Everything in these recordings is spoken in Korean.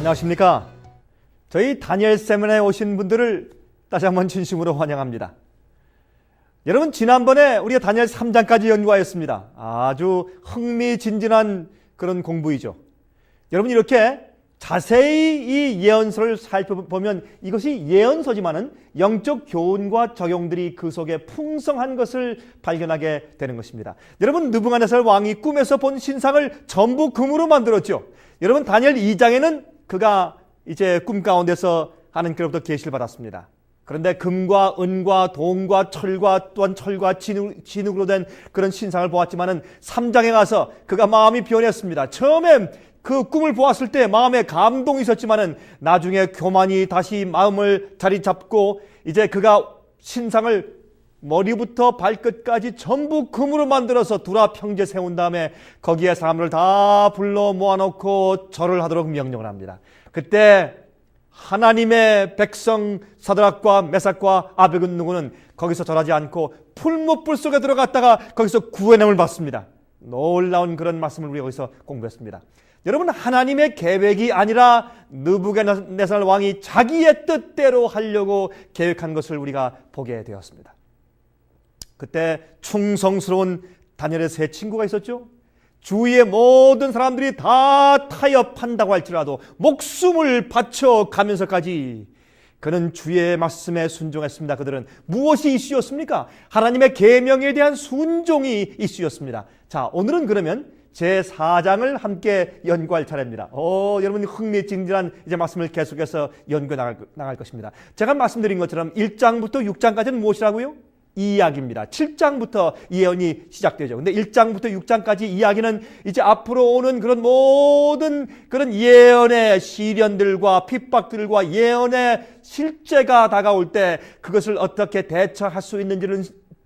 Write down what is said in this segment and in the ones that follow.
안녕하십니까? 저희 다니엘 세미나에 오신 분들을 다시 한번 진심으로 환영합니다. 여러분, 지난번에 우리가 다니엘 3장까지 연구하였습니다. 아주 흥미진진한 그런 공부이죠. 여러분, 이렇게 자세히 이 예언서를 살펴보면 이것이 예언서지만은 영적 교훈과 적용들이 그 속에 풍성한 것을 발견하게 되는 것입니다. 여러분, 느부갓네살 왕이 꿈에서 본 신상을 전부 금으로 만들었죠. 여러분, 다니엘 2장에는 그가 이제 꿈 가운데서 하나님께로부터 계시를 받았습니다. 그런데 금과 은과 동과 철과 또한 철과 진흙으로 된 그런 신상을 보았지만은 3장에 가서 그가 마음이 변했습니다. 처음에 그 꿈을 보았을 때 마음에 감동이 있었지만은 나중에 교만이 다시 마음을 자리 잡고 이제 그가 신상을 머리부터 발끝까지 전부 금으로 만들어서 두라 평지에 세운 다음에 거기에 사람들을 다 불러 모아놓고 절을 하도록 명령을 합니다. 그때 하나님의 백성 사드락과 메삭과 아벳은느고는 거기서 절하지 않고 풀무불 속에 들어갔다가 거기서 구원함을 받습니다. 놀라운 그런 말씀을 우리가 거기서 공부했습니다. 여러분, 하나님의 계획이 아니라 느부갓네살 왕이 자기의 뜻대로 하려고 계획한 것을 우리가 보게 되었습니다. 그때 충성스러운 다니엘의 세 친구가 있었죠. 주위의 모든 사람들이 다 타협한다고 할지라도 목숨을 바쳐 가면서까지 그는 주의 말씀에 순종했습니다. 그들은 무엇이 이슈였습니까? 하나님의 계명에 대한 순종이 이슈였습니다. 자, 오늘은 그러면 제4장을 함께 연구할 차례입니다. 여러분, 흥미진진한 이제 말씀을 계속해서 연구해 나갈 것입니다. 제가 말씀드린 것처럼 1장부터 6장까지는 무엇이라고요? 이야기입니다. 7장부터 예언이 시작되죠. 근데 1장부터 6장까지 이야기는 이제 앞으로 오는 그런 모든 그런 예언의 시련들과 핍박들과 예언의 실제가 다가올 때 그것을 어떻게 대처할 수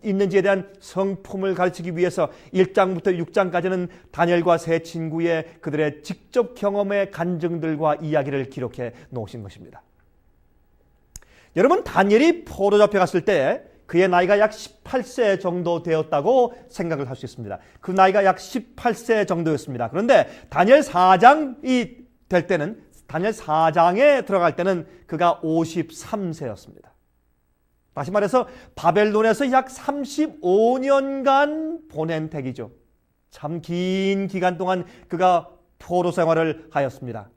있는지에 대한 성품을 가르치기 위해서 1장부터 6장까지는 다니엘과 세 친구의 그들의 직접 경험의 간증들과 이야기를 기록해 놓으신 것입니다. 여러분, 다니엘이 포로 잡혀갔을 때 그의 나이가 약 18세 정도 되었다고 생각을 할 수 있습니다. 그 나이가 약 18세 정도였습니다. 그런데 다니엘 4장이 될 때는, 다니엘 4장에 들어갈 때는 그가 53세였습니다. 다시 말해서 바벨론에서 약 35년간 보낸 택이죠. 참 긴 기간 동안 그가 포로 생활을 하였습니다.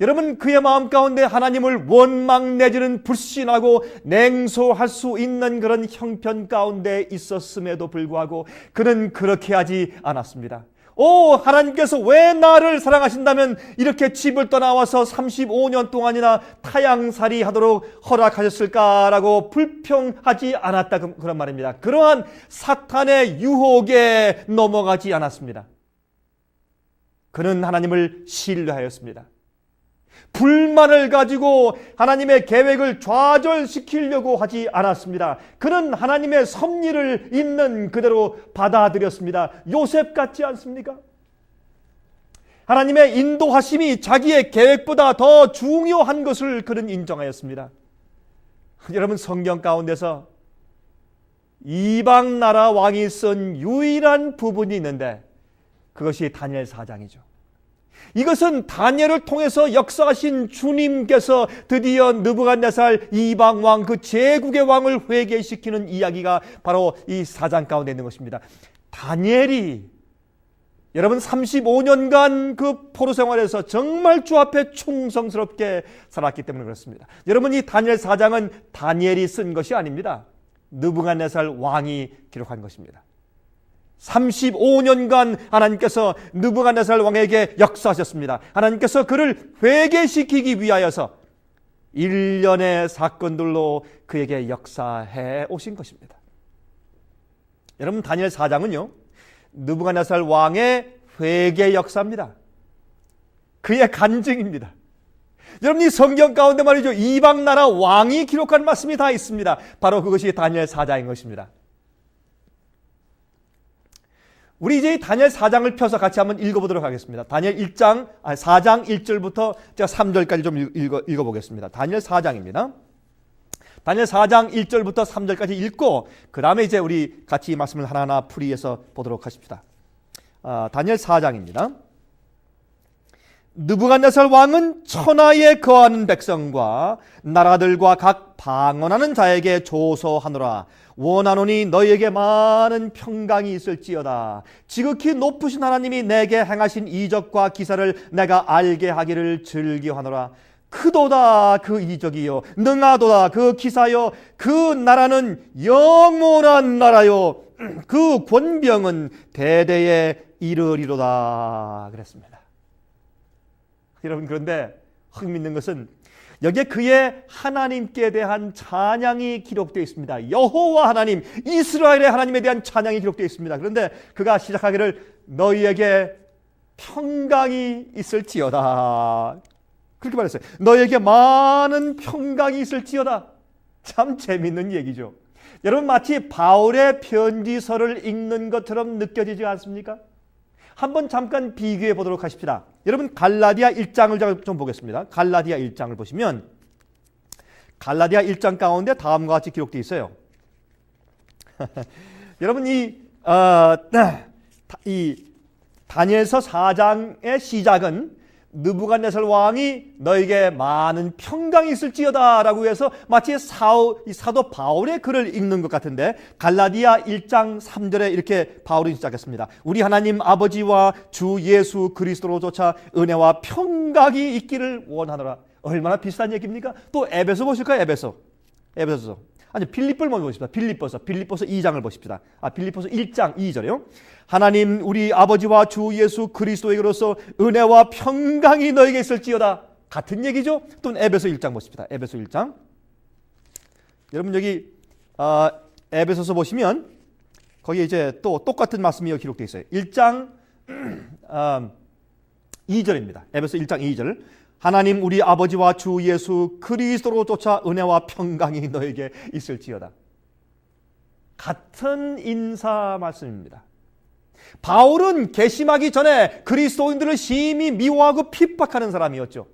여러분, 그의 마음 가운데 하나님을 원망 내지는 불신하고 냉소할 수 있는 그런 형편 가운데 있었음에도 불구하고 그는 그렇게 하지 않았습니다. 하나님께서 왜 나를 사랑하신다면 이렇게 집을 떠나와서 35년 동안이나 타양살이 하도록 허락하셨을까라고 불평하지 않았다, 그런 말입니다. 그러한 사탄의 유혹에 넘어가지 않았습니다. 그는 하나님을 신뢰하였습니다. 불만을 가지고 하나님의 계획을 좌절시키려고 하지 않았습니다. 그는 하나님의 섭리를 있는 그대로 받아들였습니다. 요셉 같지 않습니까? 하나님의 인도하심이 자기의 계획보다 더 중요한 것을 그는 인정하였습니다. 여러분, 성경 가운데서 이방 나라 왕이 쓴 유일한 부분이 있는데 그것이 다니엘 4장이죠. 이것은 다니엘을 통해서 역사하신 주님께서 드디어 느부갓네살 이방 왕, 그 제국의 왕을 회개시키는 이야기가 바로 이 4장 가운데 있는 것입니다. 다니엘이 여러분 35년간 그 포로 생활에서 정말 주 앞에 충성스럽게 살았기 때문에 그렇습니다. 여러분, 이 다니엘 4장은 다니엘이 쓴 것이 아닙니다. 느부갓네살 왕이 기록한 것입니다. 35년간 하나님께서 느부갓네살 왕에게 역사하셨습니다. 하나님께서 그를 회개시키기 위하여서 일련의 사건들로 그에게 역사해 오신 것입니다. 여러분, 다니엘 4장은요 느부갓네살 왕의 회개 역사입니다. 그의 간증입니다. 여러분, 이 성경 가운데 말이죠, 이방 나라 왕이 기록한 말씀이 다 있습니다. 바로 그것이 다니엘 4장인 것입니다. 우리 이제 다니엘 4장을 펴서 같이 한번 읽어보도록 하겠습니다. 다니엘 4장 1절부터 제가 3절까지 좀 읽어보겠습니다. 다니엘 4장입니다. 다니엘 4장 1절부터 3절까지 읽고 그 다음에 이제 우리 같이 이 말씀을 하나하나 풀이해서 보도록 하십시다. 다니엘 4장입니다. 느부갓네살 왕은 천하에 거하는 백성과 나라들과 각 방언하는 자에게 조서하노라. 원하노니 너희에게 많은 평강이 있을지어다. 지극히 높으신 하나님이 내게 행하신 이적과 기사를 내가 알게 하기를 즐겨하노라. 크도다 그 이적이요, 능하도다 그 기사요, 그 나라는 영원한 나라요, 그 권병은 대대에 이르리로다 그랬습니다. 여러분, 그런데 흥미있는 것은 여기에 그의 하나님께 대한 찬양이 기록되어 있습니다. 여호와 하나님, 이스라엘의 하나님에 대한 찬양이 기록되어 있습니다. 그런데 그가 시작하기를 너희에게 평강이 있을지어다 그렇게 말했어요. 너희에게 많은 평강이 있을지어다. 참 재미있는 얘기죠. 여러분, 마치 바울의 편지서를 읽는 것처럼 느껴지지 않습니까? 한번 잠깐 비교해 보도록 하십시다. 여러분, 갈라디아 1장을 좀 보겠습니다. 갈라디아 1장을 보시면 갈라디아 1장 가운데 다음과 같이 기록되어 있어요. 여러분, 이 다니엘서 4장의 시작은 느부갓네살 왕이 너에게 많은 평강이 있을지어다 라고 해서 마치 사도 바울의 글을 읽는 것 같은데, 갈라디아 1장 3절에 이렇게 바울이 시작했습니다. 우리 하나님 아버지와 주 예수 그리스도로조차 은혜와 평강이 있기를 원하노라. 얼마나 비슷한 얘기입니까? 또 에베소 보실까요? 에베소서. 아니, 빌립보를 먼저 보십시다. 빌립보서 2장을 보십시다. 빌립보서 1장 2절이요. 하나님 우리 아버지와 주 예수 그리스도에게로서 은혜와 평강이 너에게 있을지어다. 같은 얘기죠. 또 에베소 1장 보십시다. 에베소 1장. 여러분, 여기 에베소서 보시면 거기에 이제 또 똑같은 말씀이 기록되어 있어요. 1장 2절입니다. 에베소 1장 2절. 하나님 우리 아버지와 주 예수 그리스도로 쫓아 은혜와 평강이 너에게 있을지어다. 같은 인사 말씀입니다. 바울은 개심하기 전에 그리스도인들을 심히 미워하고 핍박하는 사람이었죠.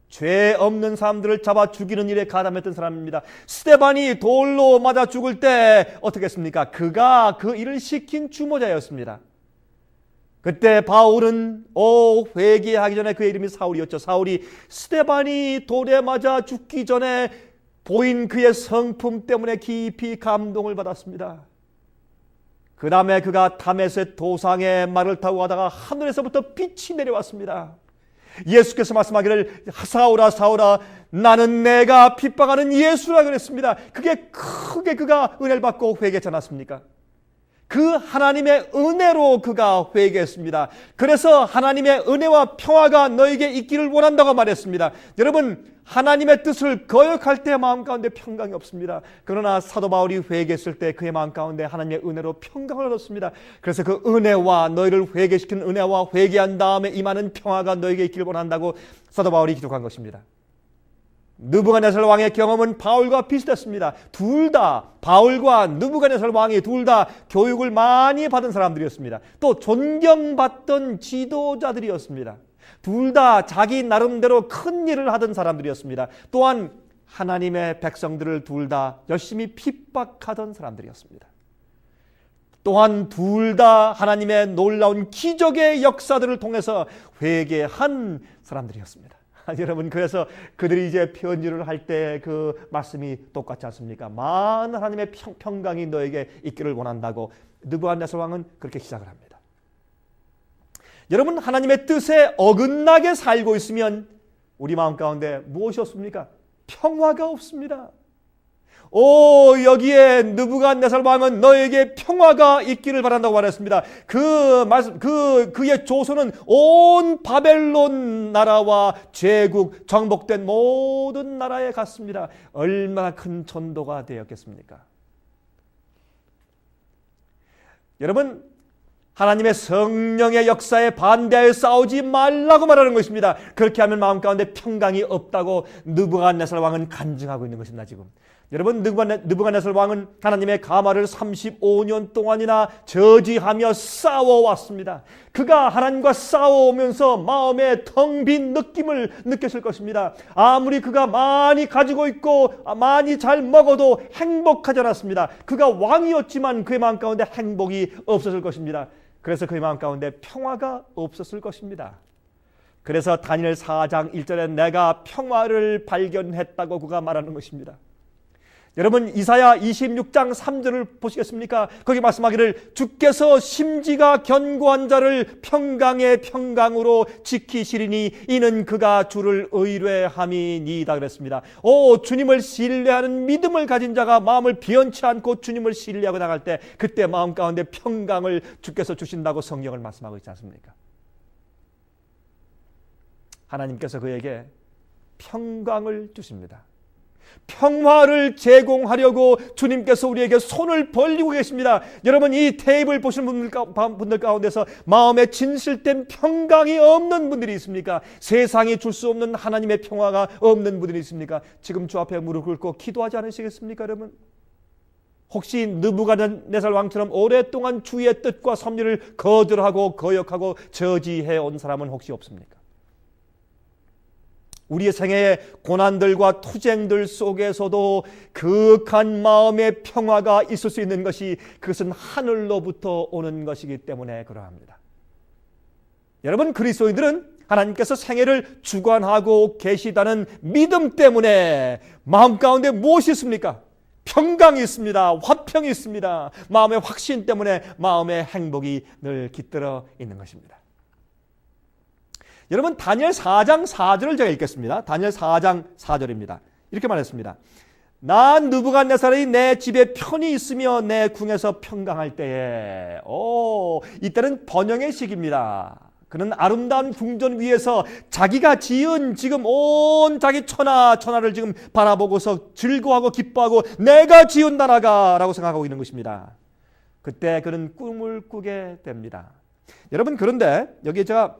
죄 없는 사람들을 잡아 죽이는 일에 가담했던 사람입니다. 스데반이 돌로 맞아 죽을 때 어떻게 했습니까? 그가 그 일을 시킨 주모자였습니다. 그때 바울은 회개하기 전에 그의 이름이 사울이었죠. 사울이 스데반이 돌에 맞아 죽기 전에 보인 그의 성품 때문에 깊이 감동을 받았습니다. 그 다음에 그가 다메섹 도상의 말을 타고 가다가 하늘에서부터 빛이 내려왔습니다. 예수께서 말씀하기를 사울아 사울아 나는 내가 핍박하는 예수라 그랬습니다. 그게 크게 그가 은혜를 받고 회개했지 않았습니까? 그 하나님의 은혜로 그가 회개했습니다. 그래서 하나님의 은혜와 평화가 너에게 있기를 원한다고 말했습니다. 여러분, 하나님의 뜻을 거역할 때 마음 가운데 평강이 없습니다. 그러나 사도 바울이 회개했을 때 그의 마음 가운데 하나님의 은혜로 평강을 얻었습니다. 그래서 그 은혜와 너희를 회개시키는 은혜와 회개한 다음에 임하는 평화가 너에게 있기를 원한다고 사도 바울이 기록한 것입니다. 느부갓네살 왕의 경험은 바울과 비슷했습니다. 둘 다, 바울과 느부갓네살 왕이 둘 다 교육을 많이 받은 사람들이었습니다. 또 존경받던 지도자들이었습니다. 둘 다 자기 나름대로 큰 일을 하던 사람들이었습니다. 또한 하나님의 백성들을 둘 다 열심히 핍박하던 사람들이었습니다. 또한 둘 다 하나님의 놀라운 기적의 역사들을 통해서 회개한 사람들이었습니다. 여러분, 그래서 그들이 이제 편지를 할 때 그 말씀이 똑같지 않습니까? 많은 하나님의 평강이 너에게 있기를 원한다고 느부갓네살 왕은 그렇게 시작을 합니다. 여러분, 하나님의 뜻에 어긋나게 살고 있으면 우리 마음 가운데 무엇이 없습니까? 평화가 없습니다. 여기에 느부갓네살 왕은 너에게 평화가 있기를 바란다고 말했습니다. 그의 조선은 온 바벨론 나라와 제국, 정복된 모든 나라에 갔습니다. 얼마나 큰 전도가 되었겠습니까? 여러분, 하나님의 성령의 역사에 반대하여 싸우지 말라고 말하는 것입니다. 그렇게 하면 마음 가운데 평강이 없다고 느부갓네살 왕은 간증하고 있는 것입니다. 지금 여러분, 느부갓네살 왕은 하나님의 가마를 35년 동안이나 저지하며 싸워왔습니다. 그가 하나님과 싸워오면서 마음에 텅 빈 느낌을 느꼈을 것입니다. 아무리 그가 많이 가지고 있고 많이 잘 먹어도 행복하지 않았습니다. 그가 왕이었지만 그의 마음 가운데 행복이 없었을 것입니다. 그래서 그의 마음 가운데 평화가 없었을 것입니다. 그래서 다니엘 4장 1절에 내가 평화를 발견했다고 그가 말하는 것입니다. 여러분 이사야 26장 3절을 보시겠습니까? 거기 말씀하기를 주께서 심지가 견고한 자를 평강의 평강으로 지키시리니 이는 그가 주를 의뢰함이니이다 그랬습니다. 오, 주님을 신뢰하는 믿음을 가진 자가 마음을 변치 않고 주님을 신뢰하고 나갈 때 그때 마음 가운데 평강을 주께서 주신다고 성경을 말씀하고 있지 않습니까? 하나님께서 그에게 평강을 주십니다. 평화를 제공하려고 주님께서 우리에게 손을 벌리고 계십니다. 여러분 이 테이블 보시는 분들 가운데서 마음에 진실된 평강이 없는 분들이 있습니까? 세상이 줄 수 없는 하나님의 평화가 없는 분들이 있습니까? 지금 주 앞에 무릎 꿇고 기도하지 않으시겠습니까 여러분? 혹시 느부갓네살 왕처럼 오랫동안 주의 뜻과 섭리를 거절하고 거역하고 저지해 온 사람은 혹시 없습니까? 우리의 생애의 고난들과 투쟁들 속에서도 극한 마음의 평화가 있을 수 있는 것이 그것은 하늘로부터 오는 것이기 때문에 그러합니다. 여러분 그리스도인들은 하나님께서 생애를 주관하고 계시다는 믿음 때문에 마음 가운데 무엇이 있습니까? 평강이 있습니다. 화평이 있습니다. 마음의 확신 때문에 마음의 행복이 늘 깃들어 있는 것입니다. 여러분 다니엘 4장 4절을 제가 읽겠습니다. 다니엘 4장 4절입니다. 이렇게 말했습니다. 나 느부갓네살이 내 집에 편히 있으며 내 궁에서 평강할 때에 이때는 번영의 시기입니다. 그는 아름다운 궁전 위에서 자기가 지은 지금 온 자기 천하를 지금 바라보고서 즐거워하고 기뻐하고 내가 지은 나라가 라고 생각하고 있는 것입니다. 그때 그는 꿈을 꾸게 됩니다. 여러분 그런데 여기 제가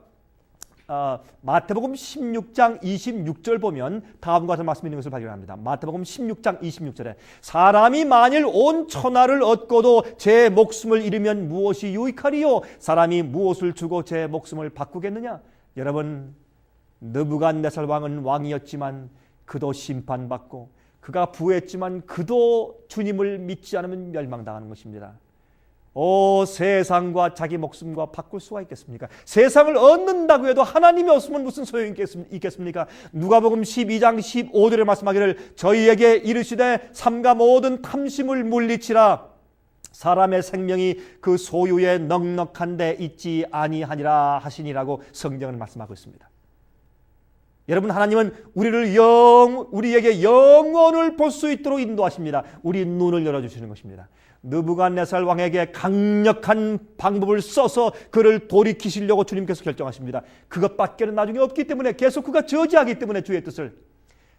마태복음 16장 26절 보면 다음과 같은 말씀이 있는 것을 발견합니다. 마태복음 16장 26절에 사람이 만일 온 천하를 얻고도 제 목숨을 잃으면 무엇이 유익하리요? 사람이 무엇을 주고 제 목숨을 바꾸겠느냐? 여러분 느부갓네살 왕은 왕이었지만 그도 심판받고 그가 부했지만 그도 주님을 믿지 않으면 멸망당하는 것입니다. 세상과 자기 목숨과 바꿀 수가 있겠습니까? 세상을 얻는다고 해도 하나님이 없으면 무슨 소용이 있겠습니까? 누가복음 12장 15절에 말씀하기를 저희에게 이르시되 삼가 모든 탐심을 물리치라 사람의 생명이 그 소유에 넉넉한 데 있지 아니하니라 하시니라고 성경은 말씀하고 있습니다. 여러분 하나님은 우리에게 영원을 볼 수 있도록 인도하십니다. 우리 눈을 열어주시는 것입니다. 느부갓네살 왕에게 강력한 방법을 써서 그를 돌이키시려고 주님께서 결정하십니다. 그것밖에는 나중에 없기 때문에 계속 그가 저지하기 때문에 주의 뜻을.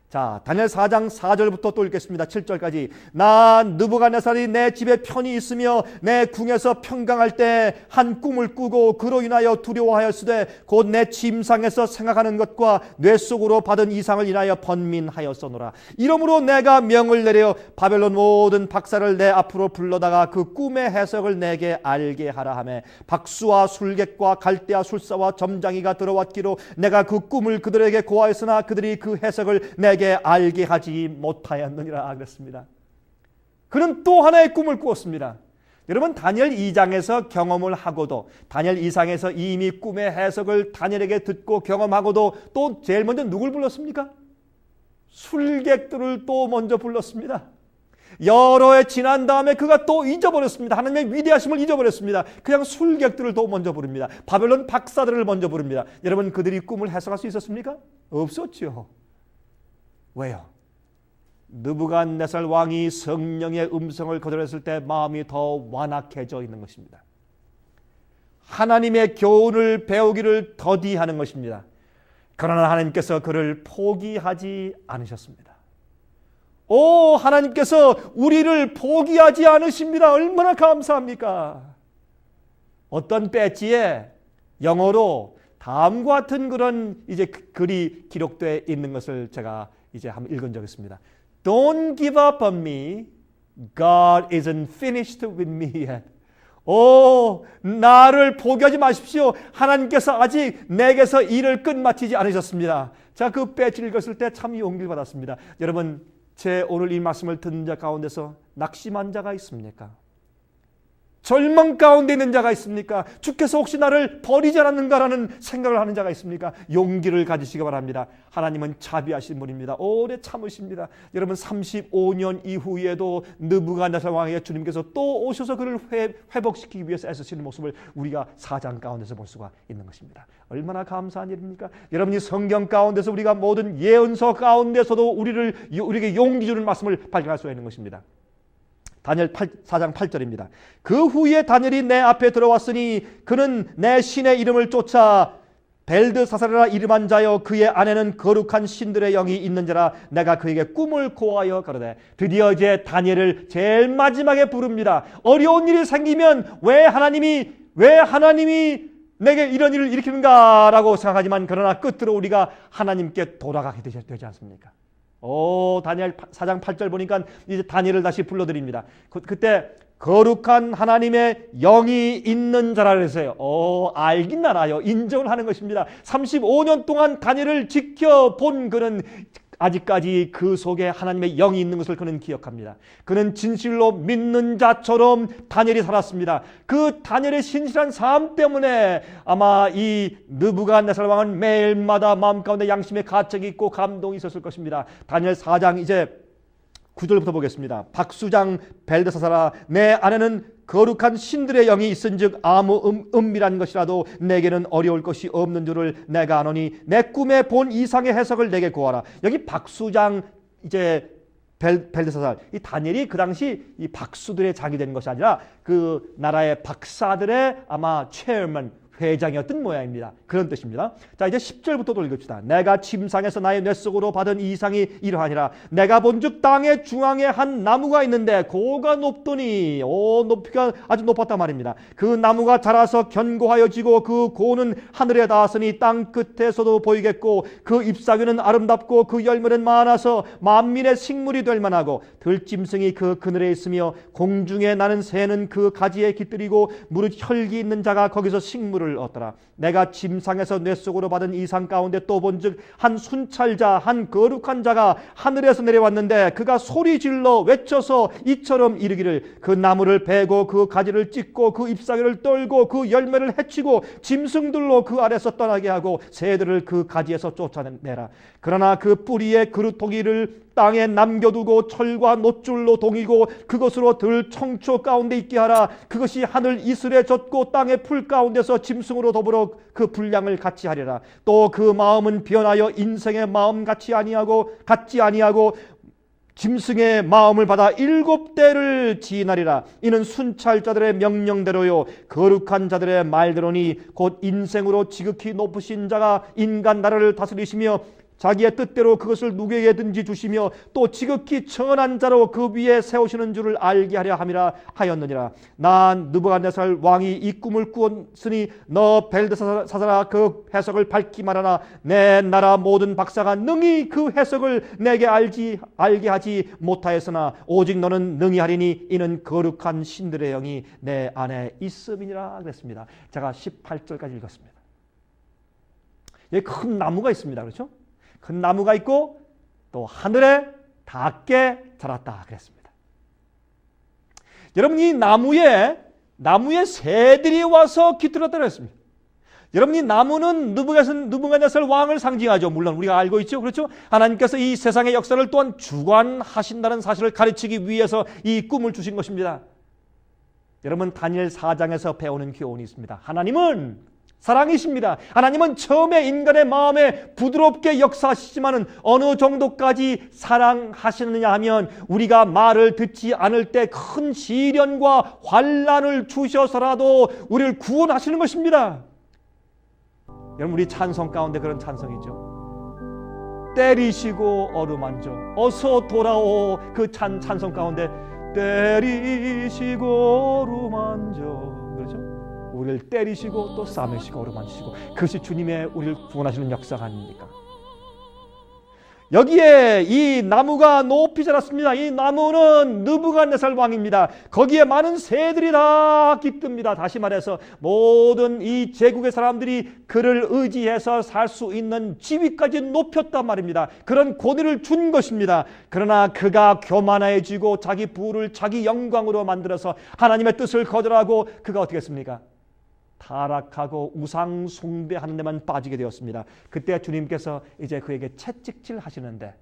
자, 다니엘 4장 4절부터 또 읽겠습니다. 7절까지. 나 느부갓네살이 내 집에 편히 있으며 내 궁에서 평강할 때 한 꿈을 꾸고 그로 인하여 두려워하였으되 곧 내 침상에서 생각하는 것과 뇌 속으로 받은 이상을 인하여 번민하였소노라. 이러므로 내가 명을 내려 바벨론 모든 박사를 내 앞으로 불러다가 그 꿈의 해석을 내게 알게 하라 하매 박수와 술객과 갈대아 술사와 점장이가 들어왔기로 내가 그 꿈을 그들에게 고하였으나 그들이 그 해석을 내게 알게 하지 못하였느니라 그랬습니다. 그는 또 하나의 꿈을 꾸었습니다. 여러분 다니엘 2장에서 경험을 하고도 다니엘 2장에서 이미 꿈의 해석을 다니엘에게 듣고 경험하고도 또 제일 먼저 누굴 불렀습니까? 술객들을 또 먼저 불렀습니다. 여러 해 지난 다음에 그가 또 잊어버렸습니다. 하나님의 위대하심을 잊어버렸습니다. 그냥 술객들을 또 먼저 부릅니다. 바벨론 박사들을 먼저 부릅니다. 여러분 그들이 꿈을 해석할 수 있었습니까? 없었죠. 왜요? 느부갓네살 왕이 성령의 음성을 거절했을 때 마음이 더 완악해져 있는 것입니다. 하나님의 교훈을 배우기를 더디하는 것입니다. 그러나 하나님께서 그를 포기하지 않으셨습니다. 하나님께서 우리를 포기하지 않으십니다. 얼마나 감사합니까? 어떤 배지에 영어로 다음과 같은 그런 이제 글이 기록되어 있는 것을 제가 이제 한번 읽은 적이 있습니다. Don't give up on me. God isn't finished with me yet. 나를 포기하지 마십시오. 하나님께서 아직 내게서 일을 끝마치지 않으셨습니다. 자, 그 배지를 읽었을 때 참 용기를 받았습니다. 여러분, 제 오늘 이 말씀을 듣는 자 가운데서 낙심한 자가 있습니까? 절망 가운데 있는 자가 있습니까? 주께서 혹시 나를 버리지 않았는가라는 생각을 하는 자가 있습니까? 용기를 가지시기 바랍니다. 하나님은 자비하신 분입니다. 오래 참으십니다. 여러분 35년 이후에도 느부갓네살 왕에게 주님께서 또 오셔서 그를 회복시키기 위해서 애쓰시는 모습을 우리가 4장 가운데서 볼 수가 있는 것입니다. 얼마나 감사한 일입니까? 여러분이 성경 가운데서 우리가 모든 예언서 가운데서도 우리에게 용기 주는 말씀을 발견할 수가 있는 것입니다. 다니엘 4장 8절입니다. 그 후에 다니엘이 내 앞에 들어왔으니 그는 내 신의 이름을 쫓아 벨드사살이라 이름한 자여 그의 안에는 거룩한 신들의 영이 있는 자라 내가 그에게 꿈을 고하여 가로되. 드디어 이제 다니엘을 제일 마지막에 부릅니다. 어려운 일이 생기면 왜 하나님이 내게 이런 일을 일으키는가라고 생각하지만 그러나 끝으로 우리가 하나님께 돌아가게 되지 않습니까? 다니엘 4장 8절 보니까 이제 다니엘을 다시 불러드립니다. 그때 거룩한 하나님의 영이 있는 자라 그랬어요. 알긴 알아요. 인정을 하는 것입니다. 35년 동안 다니엘을 지켜본 그는 아직까지 그 속에 하나님의 영이 있는 것을 그는 기억합니다. 그는 진실로 믿는 자처럼 다니엘이 살았습니다. 그 다니엘의 신실한 삶 때문에 아마 이 느부갓네살 왕은 매일마다 마음 가운데 양심의 가책이 있고 감동이 있었을 것입니다. 다니엘 4장 이제 9절부터 보겠습니다. 박수장 벨드사살아 내 안에는 거룩한 신들의 영이 있은즉 아무 은밀한 것이라도 내게는 어려울 것이 없는 줄을 내가 아노니 내 꿈에 본 이상의 해석을 내게 구하라. 여기 박수장 이제 벨드사살, 이 다니엘이 그 당시 이 박수들의 장이 된 것이 아니라 그 나라의 박사들의 아마 체어맨 회장이었던 모양입니다. 그런 뜻입니다. 자, 이제 10절부터 또 읽읍시다. 내가 침상에서 나의 뇌 속으로 받은 이상이 이러하니라. 내가 본즉 땅의 중앙에 한 나무가 있는데 고가 높더니 높이가 아주 높았단 말입니다. 그 나무가 자라서 견고하여 지고 그 고는 하늘에 닿았으니 땅 끝에서도 보이겠고 그 잎사귀는 아름답고 그 열매는 많아서 만민의 식물이 될 만하고 들짐승이 그 그늘에 있으며 공중에 나는 새는 그 가지에 깃들이고 무릇 혈기 있는 자가 거기서 식물을 얻더라. 내가 침상에서 뇌 속으로 받은 이상 가운데 또 본즉 한 순찰자 한 거룩한 자가 하늘에서 내려왔는데 그가 소리 질러 외쳐서 이처럼 이르기를 그 나무를 베고 그 가지를 찢고 그 잎사귀를 떨고 그 열매를 해치고 짐승들로 그 아래서 떠나게 하고 새들을 그 가지에서 쫓아내라. 그러나 그 뿌리의 그루터기를 땅에 남겨두고 철과 놋줄로 동이고 그것으로 들 청초 가운데 있게 하라. 그것이 하늘 이슬에 젖고 땅의 풀 가운데서 짐승으로 더불어 그 분량을 같이 하리라. 또 그 마음은 변하여 인생의 마음 같지 아니하고 짐승의 마음을 받아 7대를 지나리라. 이는 순찰자들의 명령대로요 거룩한 자들의 말대로니 곧 인생으로 지극히 높으신 자가 인간 나라를 다스리시며 자기의 뜻대로 그것을 누구에게든지 주시며 또 지극히 천한 자로 그 위에 세우시는 줄을 알게 하려 함이라 하였느니라. 난 느부갓네살 왕이 이 꿈을 꾸었으니 너 벨드사살아 그 해석을 밝히 말하라. 내 나라 모든 박사가 능히 그 해석을 내게 알게 하지 못하였으나 오직 너는 능히 하리니 이는 거룩한 신들의 영이 내 안에 있음이니라 그랬습니다. 제가 18절까지 읽었습니다. 여기 큰 나무가 있습니다. 그렇죠? 큰 나무가 있고 또 하늘에 닿게 자랐다 그랬습니다. 여러분 이 나무에 새들이 와서 깃들었다 그랬습니다. 여러분 이 나무는 느부갓네살 왕을 상징하죠. 물론 우리가 알고 있죠. 그렇죠? 하나님께서 이 세상의 역사를 또한 주관하신다는 사실을 가르치기 위해서 이 꿈을 주신 것입니다. 여러분 다니엘 4장에서 배우는 교훈이 있습니다. 하나님은 사랑이십니다. 하나님은 처음에 인간의 마음에 부드럽게 역사하시지만은 어느 정도까지 사랑하시느냐 하면 우리가 말을 듣지 않을 때 큰 시련과 환난을 주셔서라도 우리를 구원하시는 것입니다. 여러분 우리 찬송 가운데 그런 찬송이죠. 때리시고 어루만져 어서 돌아오. 그 찬송 가운데 때리시고 어루만져 우리를 때리시고 또 싸매시고 어루만지시고 그것이 주님의 우리를 구원하시는 역사가 아닙니까? 여기에 이 나무가 높이 자랐습니다. 이 나무는 느부갓네살 왕입니다. 거기에 많은 새들이 다 깃듭니다. 다시 말해서 모든 이 제국의 사람들이 그를 의지해서 살 수 있는 지위까지 높였단 말입니다. 그런 권위를 준 것입니다. 그러나 그가 교만해지고 자기 부를 자기 영광으로 만들어서 하나님의 뜻을 거절하고 그가 어떻게 했습니까? 타락하고 우상 숭배하는 데만 빠지게 되었습니다. 그때 주님께서 이제 그에게 채찍질 하시는데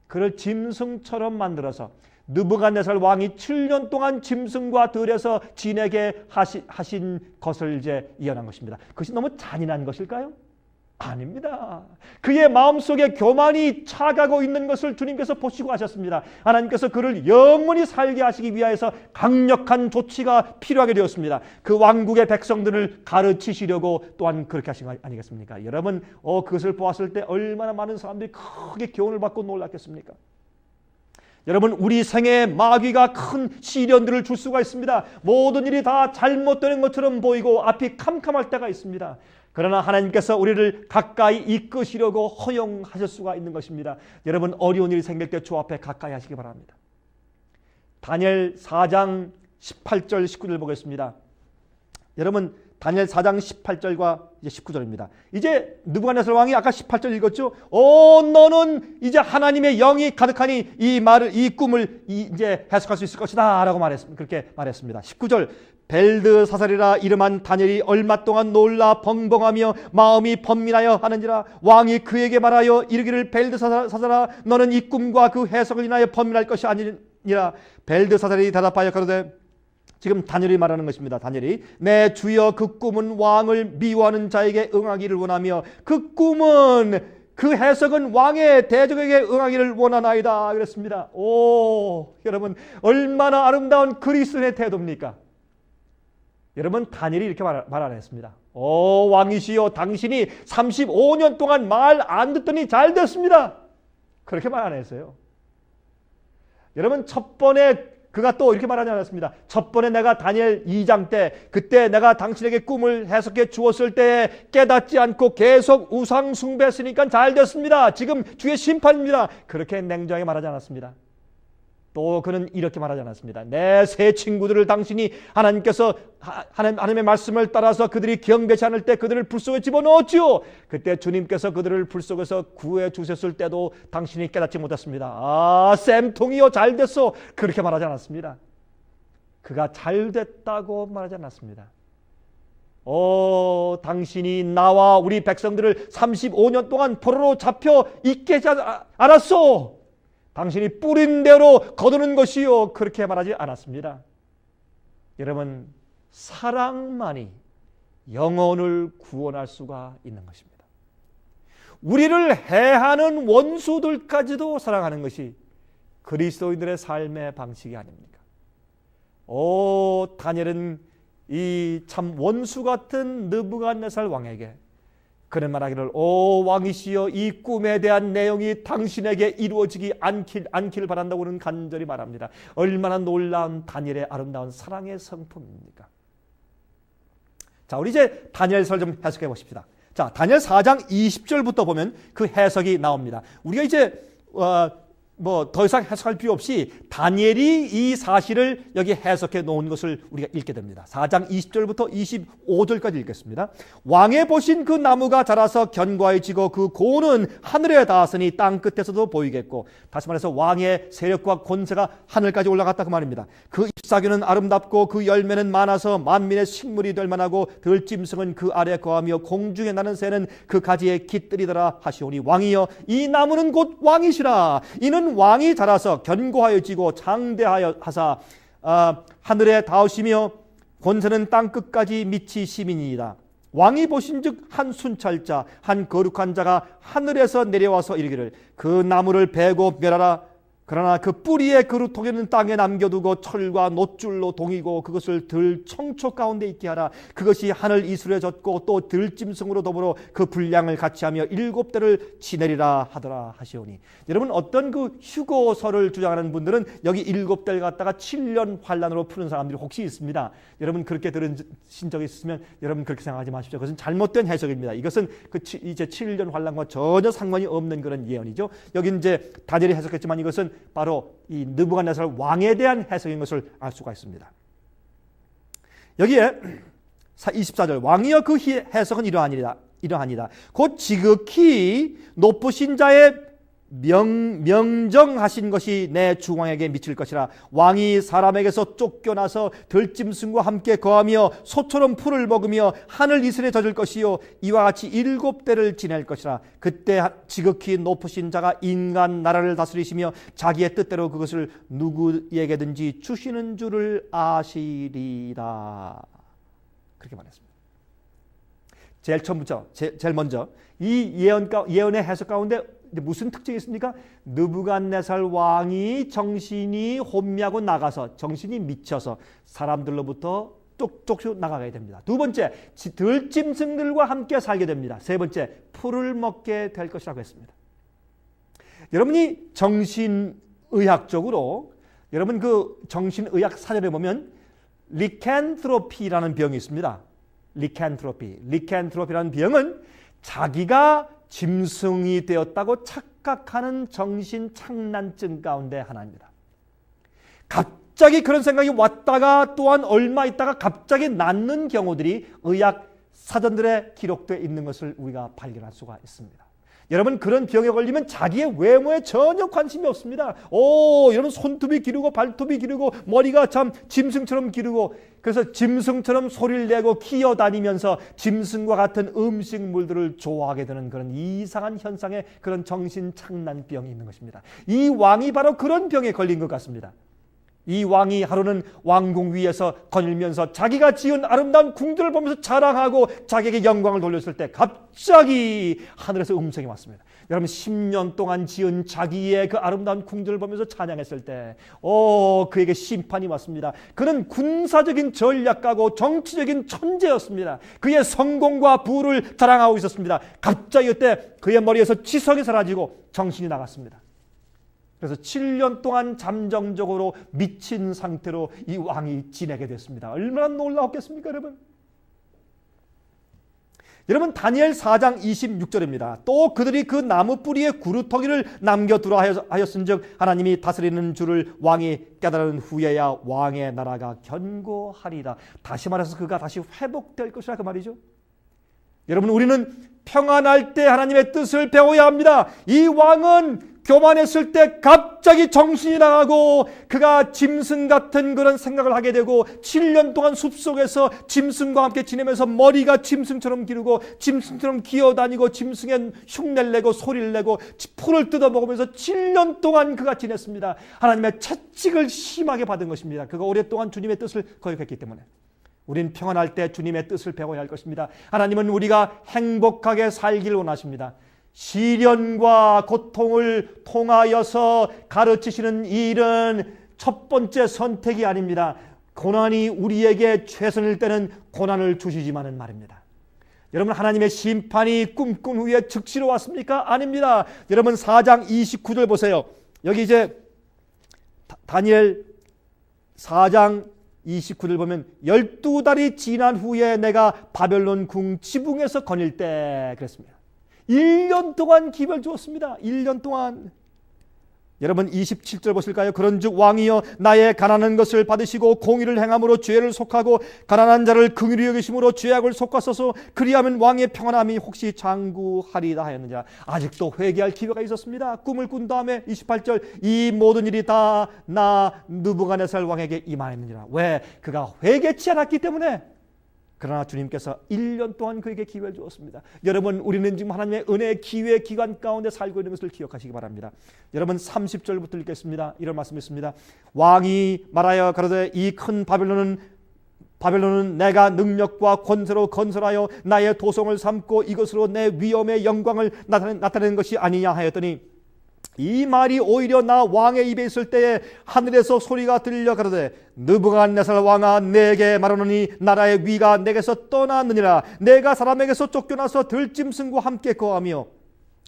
그를 짐승처럼 만들어서 느부갓네살 왕이 7년 동안 짐승과 들에서 지내게 하신 것을 이제 이어난 것입니다. 그것이 너무 잔인한 것일까요? 아닙니다. 그의 마음속에 교만이 차가고 있는 것을 주님께서 보시고 하셨습니다. 하나님께서 그를 영원히 살게 하시기 위하여서 강력한 조치가 필요하게 되었습니다. 그 왕국의 백성들을 가르치시려고 또한 그렇게 하신 거 아니겠습니까? 여러분 그것을 보았을 때 얼마나 많은 사람들이 크게 교훈을 받고 놀랐겠습니까? 여러분 우리 생애에 마귀가 큰 시련들을 줄 수가 있습니다. 모든 일이 다 잘못되는 것처럼 보이고 앞이 캄캄할 때가 있습니다. 그러나 하나님께서 우리를 가까이 이끄시려고 허용하실 수가 있는 것입니다. 여러분 어려운 일이 생길 때 주 앞에 가까이 하시기 바랍니다. 다니엘 4장 18절 19절 보겠습니다. 여러분 다니엘 4장 18절과 이제 19절입니다. 이제 느부갓네살 왕이 아까 18절 읽었죠? 너는 이제 하나님의 영이 가득하니 이 꿈을 이제 해석할 수 있을 것이다라고 그렇게 말했습니다. 19절 벨드사살이라 이름한 다니엘이 얼마 동안 놀라 벙벙하며 마음이 번민하여 하는지라 왕이 그에게 말하여 이르기를 벨드사살아 너는 이 꿈과 그 해석을 인하여 번민할 것이 아니니라. 벨드사살이 대답하여 가로되 지금 다니엘이 말하는 것입니다. 다니엘이 내 주여 그 꿈은 왕을 미워하는 자에게 응하기를 원하며 그 꿈은 그 해석은 왕의 대적에게 응하기를 원하나이다 그랬습니다. 여러분 얼마나 아름다운 그리스도의 태도입니까? 여러분 다니엘이 이렇게 말 안 했습니다. 왕이시여 당신이 35년 동안 말 안 듣더니 잘 됐습니다. 그렇게 말 안 했어요. 여러분 첫 번에 그가 또 이렇게 말하지 않았습니다. 첫 번에 내가 다니엘 2장 때 그때 내가 당신에게 꿈을 해석해 주었을 때 깨닫지 않고 계속 우상 숭배했으니까 잘 됐습니다. 지금 주의 심판입니다. 그렇게 냉정하게 말하지 않았습니다. 또 그는 이렇게 말하지 않았습니다. 내 새 친구들을 당신이 하나님께서 하나님의 말씀을 따라서 그들이 경배치 않을 때 그들을 불 속에 집어넣었지요. 그때 주님께서 그들을 불 속에서 구해 주셨을 때도 당신이 깨닫지 못했습니다. 쌤통이요 잘 됐어. 그렇게 말하지 않았습니다. 그가 잘 됐다고 말하지 않았습니다. 당신이 나와 우리 백성들을 35년 동안 포로로 잡혀 있게 하지 않았소. 당신이 뿌린 대로 거두는 것이요. 그렇게 말하지 않았습니다. 여러분 사랑만이 영혼을 구원할 수가 있는 것입니다. 우리를 해하는 원수들까지도 사랑하는 것이 그리스도인들의 삶의 방식이 아닙니까? 다니엘은 이 참 원수 같은 느부갓네살 왕에게 그는 말하기를 왕이시여 이 꿈에 대한 내용이 당신에게 이루어지기 않기를 바란다고는 간절히 말합니다. 얼마나 놀라운 다니엘의 아름다운 사랑의 성품입니까? 자, 우리 이제 다니엘설 좀 해석해 보십시다. 자, 다니엘 4장 20절부터 보면 그 해석이 나옵니다. 우리가 이제 더 이상 해석할 필요 없이 다니엘이 이 사실을 여기 해석해 놓은 것을 우리가 읽게 됩니다. 4장 20절부터 25절까지 읽겠습니다. 왕의 보신 그 나무가 자라서 견고해지고 그 고는 하늘에 닿았으니 땅 끝에서도 보이겠고, 다시 말해서 왕의 세력과 권세가 하늘까지 올라갔다 그 말입니다. 그 잎사귀는 아름답고 그 열매는 많아서 만민의 식물이 될 만하고 들짐승은 그 아래 거하며 공중에 나는 새는 그 가지에 깃들이더라 하시오니 왕이여 이 나무는 곧 왕이시라. 이는 왕이 자라서 견고하여지고 장대하여 하사 하늘에 닿으시며 권세는 땅 끝까지 미치심이니이다. 왕이 보신즉 한 순찰자 한 거룩한 자가 하늘에서 내려와서 이르기를 그 나무를 베고 멸하라. 그러나 그 뿌리의 그루터기는 땅에 남겨두고 철과 놋줄로 동이고 그것을 들 청초 가운데 있게 하라. 그것이 하늘 이슬에 젖고 또 들짐승으로 더불어 그 분량을 같이 하며 7대를 지내리라 하더라 하시오니. 여러분, 어떤 그 휴거설을 주장하는 분들은 여기 7대를 갖다가 7년 환란으로 푸는 사람들이 혹시 있습니다. 여러분 그렇게 들으신 적이 있으면 여러분 그렇게 생각하지 마십시오. 그것은 잘못된 해석입니다. 이것은 이제 7년 환란과 전혀 상관이 없는 그런 예언이죠. 여기 이제 다니엘이 해석했지만 이것은 바로 이 느부갓네살 왕에 대한 해석인 것을 알 수가 있습니다. 여기에 24절 왕이여 그 해석은 이러하니라. 곧 지극히 높으신 자의 명정하신 것이 내 주왕에게 미칠 것이라. 왕이 사람에게서 쫓겨나서 들짐승과 함께 거하며 소처럼 풀을 먹으며 하늘 이슬에 젖을 것이요 이와 같이 7대를 지낼 것이라. 그때 지극히 높으신 자가 인간 나라를 다스리시며 자기의 뜻대로 그것을 누구에게든지 주시는 줄을 아시리라. 그렇게 말했습니다. 제일 먼저 이 예언의 해석 가운데 무슨 특징이 있습니까? 느부갓네살 왕이 정신이 혼미하고 나가서, 정신이 미쳐서 사람들로부터 쪽쪽 나가게 됩니다. 두 번째, 들짐승들과 함께 살게 됩니다. 세 번째, 풀을 먹게 될 것이라고 했습니다. 여러분이 정신의학적으로, 여러분 그 정신의학 사전에 보면 리칸트로피라는 병이 있습니다. 리칸트로피라는 병은 자기가 짐승이 되었다고 착각하는 정신착란증 가운데 하나입니다. 갑자기 그런 생각이 왔다가 또한 얼마 있다가 갑자기 낫는 경우들이 의학 사전들에 기록되어 있는 것을 우리가 발견할 수가 있습니다. 여러분 그런 병에 걸리면 자기의 외모에 전혀 관심이 없습니다. 여러분 손톱이 기르고 발톱이 기르고 머리가 참 짐승처럼 기르고, 그래서 짐승처럼 소리를 내고 기어다니면서 짐승과 같은 음식물들을 좋아하게 되는 그런 이상한 현상의 그런 정신착란병이 있는 것입니다. 이 왕이 바로 그런 병에 걸린 것 같습니다. 이 왕이 하루는 왕궁 위에서 거닐면서 자기가 지은 아름다운 궁들을 보면서 자랑하고 자기에게 영광을 돌렸을 때 갑자기 하늘에서 음성이 왔습니다. 여러분 10년 동안 지은 자기의 그 아름다운 궁들을 보면서 찬양했을 때 그에게 심판이 왔습니다. 그는 군사적인 전략가고 정치적인 천재였습니다. 그의 성공과 부를 자랑하고 있었습니다. 갑자기 그때 그의 머리에서 지성이 사라지고 정신이 나갔습니다. 그래서 7년 동안 잠정적으로 미친 상태로 이 왕이 지내게 됐습니다. 얼마나 놀라웠겠습니까, 여러분? 여러분 다니엘 4장 26절입니다. 또 그들이 그 나무 뿌리에 구루터기를 남겨두라 하였은즉 하나님이 다스리는 줄을 왕이 깨달은 후에야 왕의 나라가 견고하리라. 다시 말해서 그가 다시 회복될 것이라 그 말이죠. 여러분 우리는 평안할 때 하나님의 뜻을 배워야 합니다. 이 왕은 교만했을 때 갑자기 정신이 나가고 그가 짐승 같은 그런 생각을 하게 되고 7년 동안 숲속에서 짐승과 함께 지내면서 머리가 짐승처럼 기르고 짐승처럼 기어다니고 짐승의 흉내를 내고 소리를 내고 풀을 뜯어먹으면서 7년 동안 그가 지냈습니다. 하나님의 채찍을 심하게 받은 것입니다. 그가 오랫동안 주님의 뜻을 거역했기 때문에. 우린 평안할 때 주님의 뜻을 배워야 할 것입니다. 하나님은 우리가 행복하게 살길 원하십니다. 시련과 고통을 통하여서 가르치시는 일은 첫 번째 선택이 아닙니다. 고난이 우리에게 최선일 때는 고난을 주시지만은 말입니다. 여러분 하나님의 심판이 꿈꾼 후에 즉시로 왔습니까? 아닙니다. 여러분 4장 29절 보세요. 여기 이제 다니엘 4장 29절 보면 12달이 지난 후에 내가 바벨론 궁 지붕에서 거닐 때 그랬습니다. 1년 동안 기회를 주었습니다. 1년 동안. 여러분 27절 보실까요? 그런즉 왕이여 나의 가난한 것을 받으시고 공의를 행함으로 죄를 속하고 가난한 자를 긍휼히 여기심으로 죄악을 속았어서 그리하면 왕의 평안함이 혹시 장구하리다 하였느냐. 아직도 회개할 기회가 있었습니다. 꿈을 꾼 다음에 28절 이 모든 일이 다 나 느부갓네살 왕에게 임하였느니라. 왜? 그가 회개치 않았기 때문에. 그러나 주님께서 1년 동안 그에게 기회를 주었습니다. 여러분 우리는 지금 하나님의 은혜의 기회 기간 가운데 살고 있는 것을 기억하시기 바랍니다. 여러분 30절부터 읽겠습니다. 이런 말씀이 있습니다. 왕이 말하여 가로되 이 큰 바벨론은 내가 능력과 권세로 건설하여 나의 도성을 삼고 이것으로 내 위엄의 영광을 나타낸 것이 아니냐 하였더니 이 말이 오히려 나 왕의 입에 있을 때에 하늘에서 소리가 들려 가로되 느부갓네살 왕아 내게 말하노니 나라의 위가 내게서 떠났느니라. 내가 사람에게서 쫓겨나서 들짐승과 함께 거하며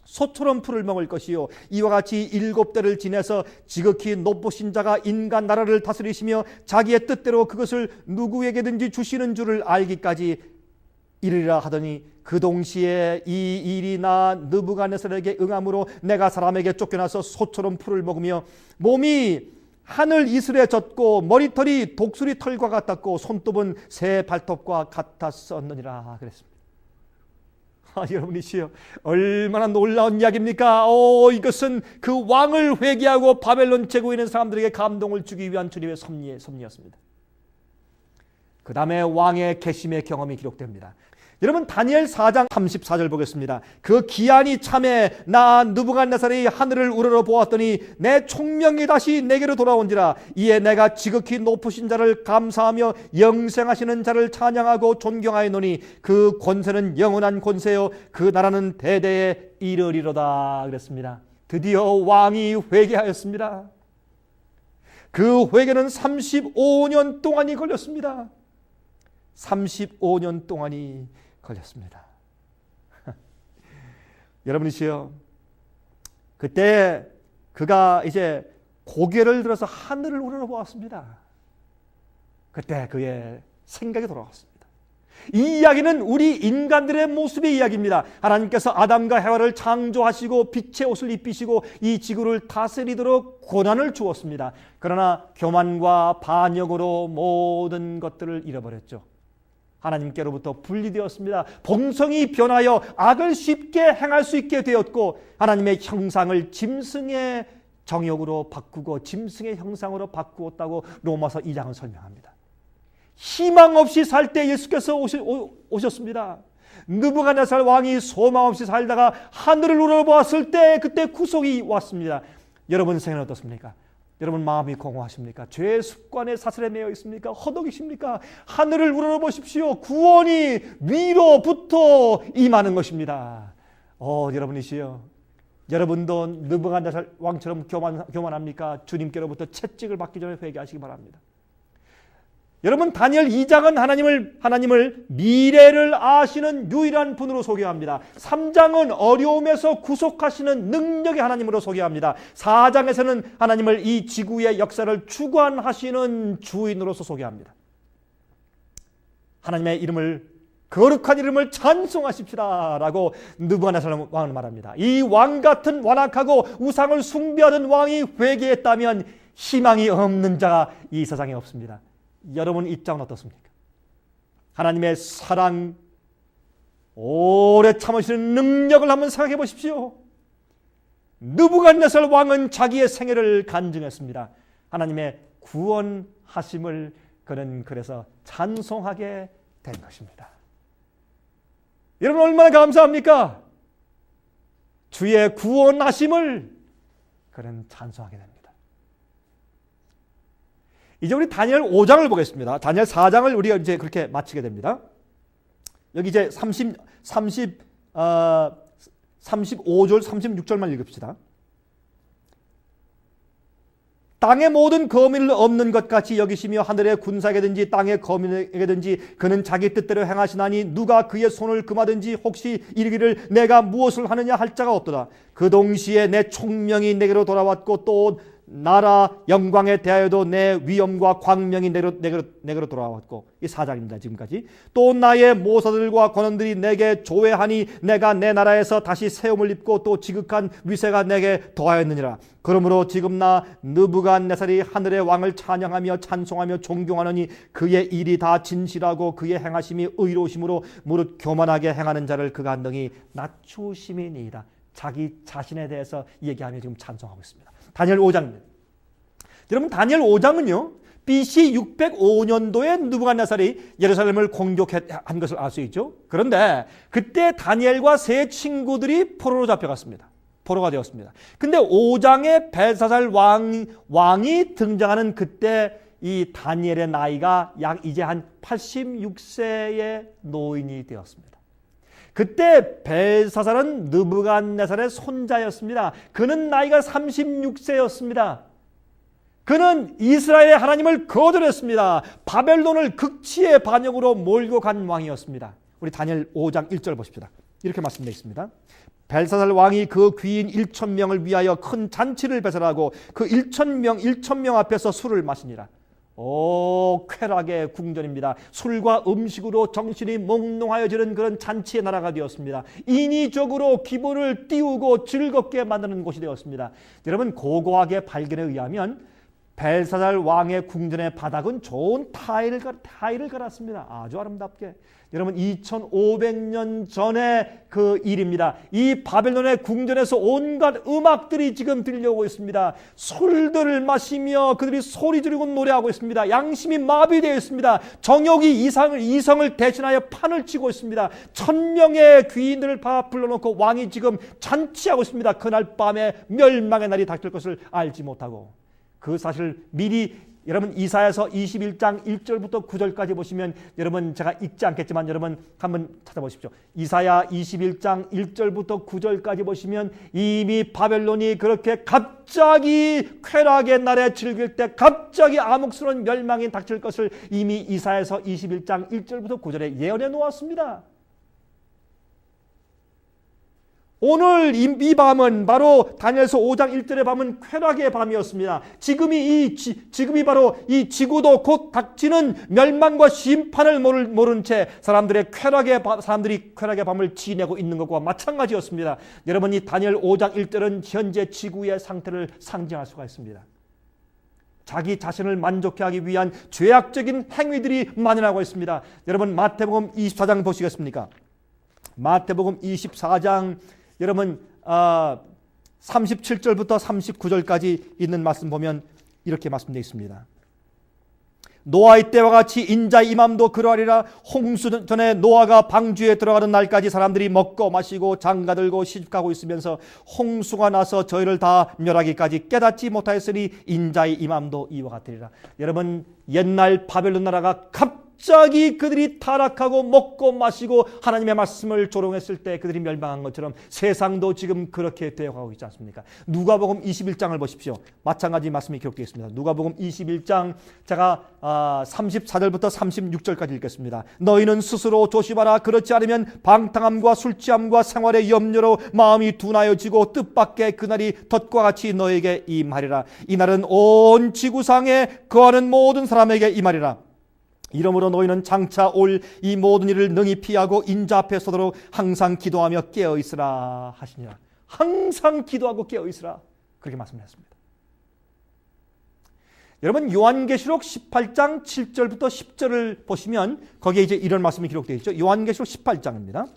소처럼 풀을 먹을 것이요 이와 같이 7대를 지내서 지극히 높으신 자가 인간 나라를 다스리시며 자기의 뜻대로 그것을 누구에게든지 주시는 줄을 알기까지 이르리라 하더니 그 동시에 이 일이 나 느부갓네살에게 응함으로 내가 사람에게 쫓겨나서 소처럼 풀을 먹으며 몸이 하늘 이슬에 젖고 머리털이 독수리 털과 같았고 손톱은 새 발톱과 같았었느니라 그랬습니다. 여러분이시여 얼마나 놀라운 이야기입니까? 이것은 그 왕을 회개하고 바벨론 제국에 있는 사람들에게 감동을 주기 위한 주님의 섭리였습니다. 그 다음에 왕의 계심의 경험이 기록됩니다. 여러분 다니엘 4장 34절 보겠습니다. 그 기한이 참에 나 느부갓네살이 하늘을 우러러보았더니 내 총명이 다시 내게로 돌아온지라. 이에 내가 지극히 높으신 자를 감사하며 영생하시는 자를 찬양하고 존경하였노니 그 권세는 영원한 권세요 그 나라는 대대에 이르리로다 그랬습니다. 드디어 왕이 회개하였습니다. 그 회개는 35년 동안이 걸렸습니다. 35년 동안이 걸렸습니다. 여러분이시여 그때 그가 이제 고개를 들어서 하늘을 우러러보았습니다. 그때 그의 생각이 돌아왔습니다. 이 이야기는 우리 인간들의 모습의 이야기입니다. 하나님께서 아담과 해와를 창조하시고 빛의 옷을 입히시고 이 지구를 다스리도록 고난을 주었습니다. 그러나 교만과 반역으로 모든 것들을 잃어버렸죠. 하나님께로부터 분리되었습니다. 본성이 변하여 악을 쉽게 행할 수 있게 되었고 하나님의 형상을 짐승의 정욕으로 바꾸고 짐승의 형상으로 바꾸었다고 로마서 2장은 설명합니다. 희망 없이 살 때 예수께서 오셨습니다. 느부갓네살 왕이 소망 없이 살다가 하늘을 우러보았을 때 그때 구속이 왔습니다. 여러분 생각은 어떻습니까? 여러분 마음이 공허하십니까? 죄의 습관에 사슬에 매여 있습니까? 허덕이십니까? 하늘을 우러러보십시오. 구원이 위로부터 임하는 것입니다. 여러분이시여 여러분도 느부갓네살 왕처럼 교만합니까? 주님께로부터 채찍을 받기 전에 회개하시기 바랍니다. 여러분 다니엘 2장은 하나님을 미래를 아시는 유일한 분으로 소개합니다. 3장은 어려움에서 구속하시는 능력의 하나님으로 소개합니다. 4장에서는 하나님을 이 지구의 역사를 주관하시는 주인으로서 소개합니다. 하나님의 이름을 거룩한 이름을 찬송하십시다 라고 느부갓네살 왕은 말합니다. 이 왕 같은 완악하고 우상을 숭배하던 왕이 회개했다면 희망이 없는 자가 이 세상에 없습니다. 여러분 입장은 어떻습니까? 하나님의 사랑, 오래 참으시는 능력을 한번 생각해 보십시오. 느부갓네살 왕은 자기의 생애를 간증했습니다. 하나님의 구원하심을 그는 그래서 찬송하게 된 것입니다. 여러분 얼마나 감사합니까? 주의 구원하심을 그는 찬송하게 됩니다. 이제 우리 다니엘 5장을 보겠습니다. 다니엘 4장을 우리가 이제 그렇게 마치게 됩니다. 여기 이제 35절, 36절만 읽읍시다. 땅의 모든 거민을 없는 것 같이 여기시며 하늘의 군사에게든지 땅의 거민에게든지 그는 자기 뜻대로 행하시나니 누가 그의 손을 금하든지 혹시 이르기를 내가 무엇을 하느냐 할 자가 없도다. 그 동시에 내 총명이 내게로 돌아왔고 또 나라 영광에 대하여도 내 위엄과 광명이 내게로 돌아왔고 이 4장입니다. 지금까지. 또 나의 모사들과 권원들이 내게 조회하니 내가 내 나라에서 다시 세움을 입고 또 지극한 위세가 내게 더하였느니라. 그러므로 지금 나 느부갓네살이 하늘의 왕을 찬양하며 찬송하며 존경하노니 그의 일이 다 진실하고 그의 행하심이 의로우심으로 무릇 교만하게 행하는 자를 그가 능히 낮추심이니이다. 자기 자신에 대해서 얘기하며 지금 찬송하고 있습니다. 다니엘 5장입니다. 여러분 다니엘 5장은요 BC 605년도에 느부갓네살이 예루살렘을 공격한 것을 알 수 있죠. 그런데 그때 다니엘과 세 친구들이 포로로 잡혀갔습니다. 포로가 되었습니다. 근데 5장에 벨사살 왕이 등장하는 그때 이 다니엘의 나이가 약 이제 한 86세의 노인이 되었습니다. 그때 벨사살은 느부갓네살의 손자였습니다. 그는 나이가 36세였습니다. 그는 이스라엘의 하나님을 거절했습니다. 바벨론을 극치의 반역으로 몰고 간 왕이었습니다. 우리 다니엘 5장 1절 보십시다. 이렇게 말씀되어 있습니다. 벨사살 왕이 그 귀인 1,000명을 위하여 큰 잔치를 배설하고 그 1,000명 앞에서 술을 마시니라. 오, 쾌락의 궁전입니다. 술과 음식으로 정신이 몽롱하여지는 그런 잔치의 나라가 되었습니다. 인위적으로 기분을 띄우고 즐겁게 만드는 곳이 되었습니다. 여러분, 고고학의 발견에 의하면 벨사살 왕의 궁전의 바닥은 좋은 타일을 갈았습니다. 아주 아름답게. 여러분, 2500년 전의 그 일입니다. 이 바벨론의 궁전에서 온갖 음악들이 지금 들려오고 있습니다. 술들을 마시며 그들이 소리 지르고 노래하고 있습니다. 양심이 마비되어 있습니다. 정욕이 이성을 대신하여 판을 치고 있습니다. 1000명의 귀인들을 다 불러놓고 왕이 지금 잔치하고 있습니다. 그날 밤에 멸망의 날이 닥칠 것을 알지 못하고, 그 사실을 미리 여러분 이사야서 21장 1절부터 9절까지 보시면, 여러분 제가 읽지 않겠지만 여러분 한번 찾아보십시오. 이사야 21장 1절부터 9절까지 보시면 이미 바벨론이 그렇게 갑자기 쾌락의 날에 즐길 때 갑자기 암흑스러운 멸망이 닥칠 것을 이미 이사야서 21장 1절부터 9절에 예언해 놓았습니다. 오늘 이 밤은 바로 다니엘서 5장 1절의 밤은 쾌락의 밤이었습니다. 지금이 바로 이 지구도 곧 닥치는 멸망과 심판을 모른 채 사람들이 쾌락의 밤을 지내고 있는 것과 마찬가지였습니다. 여러분, 이 다니엘 5장 1절은 현재 지구의 상태를 상징할 수가 있습니다. 자기 자신을 만족해 하기 위한 죄악적인 행위들이 만연하고 있습니다. 여러분, 마태복음 24장 보시겠습니까? 마태복음 24장 여러분 37절부터 39절까지 있는 말씀 보면 이렇게 말씀되어 있습니다. 노아의 때와 같이 인자의 임함도 그러하리라. 홍수 전에 노아가 방주에 들어가는 날까지 사람들이 먹고 마시고 장가들고 시집가고 있으면서 홍수가 나서 저희를 다 멸하기까지 깨닫지 못하였으니 인자의 임함도 이와 같으리라. 여러분, 옛날 바벨론 나라가 갑자기 그들이 타락하고 먹고 마시고 하나님의 말씀을 조롱했을 때 그들이 멸망한 것처럼 세상도 지금 그렇게 되어가고 있지 않습니까? 누가복음 21장을 보십시오. 마찬가지 말씀이 기록되어 있습니다. 누가복음 21장 제가 34절부터 36절까지 읽겠습니다. 너희는 스스로 조심하라. 그렇지 않으면 방탕함과 술취함과 생활의 염려로 마음이 둔하여지고 뜻밖의 그날이 덫과 같이 너에게 임하리라. 이날은 온 지구상에 거하는 모든 사람에게 임하리라. 이러므로 너희는 장차 올 이 모든 일을 능히 피하고 인자 앞에 서도록 항상 기도하며 깨어있으라 하시니라. 항상 기도하고 깨어있으라, 그렇게 말씀하셨습니다. 여러분, 요한계시록 18장 7절부터 10절을 보시면 거기에 이제 이런 말씀이 기록되어 있죠. 요한계시록 18장입니다.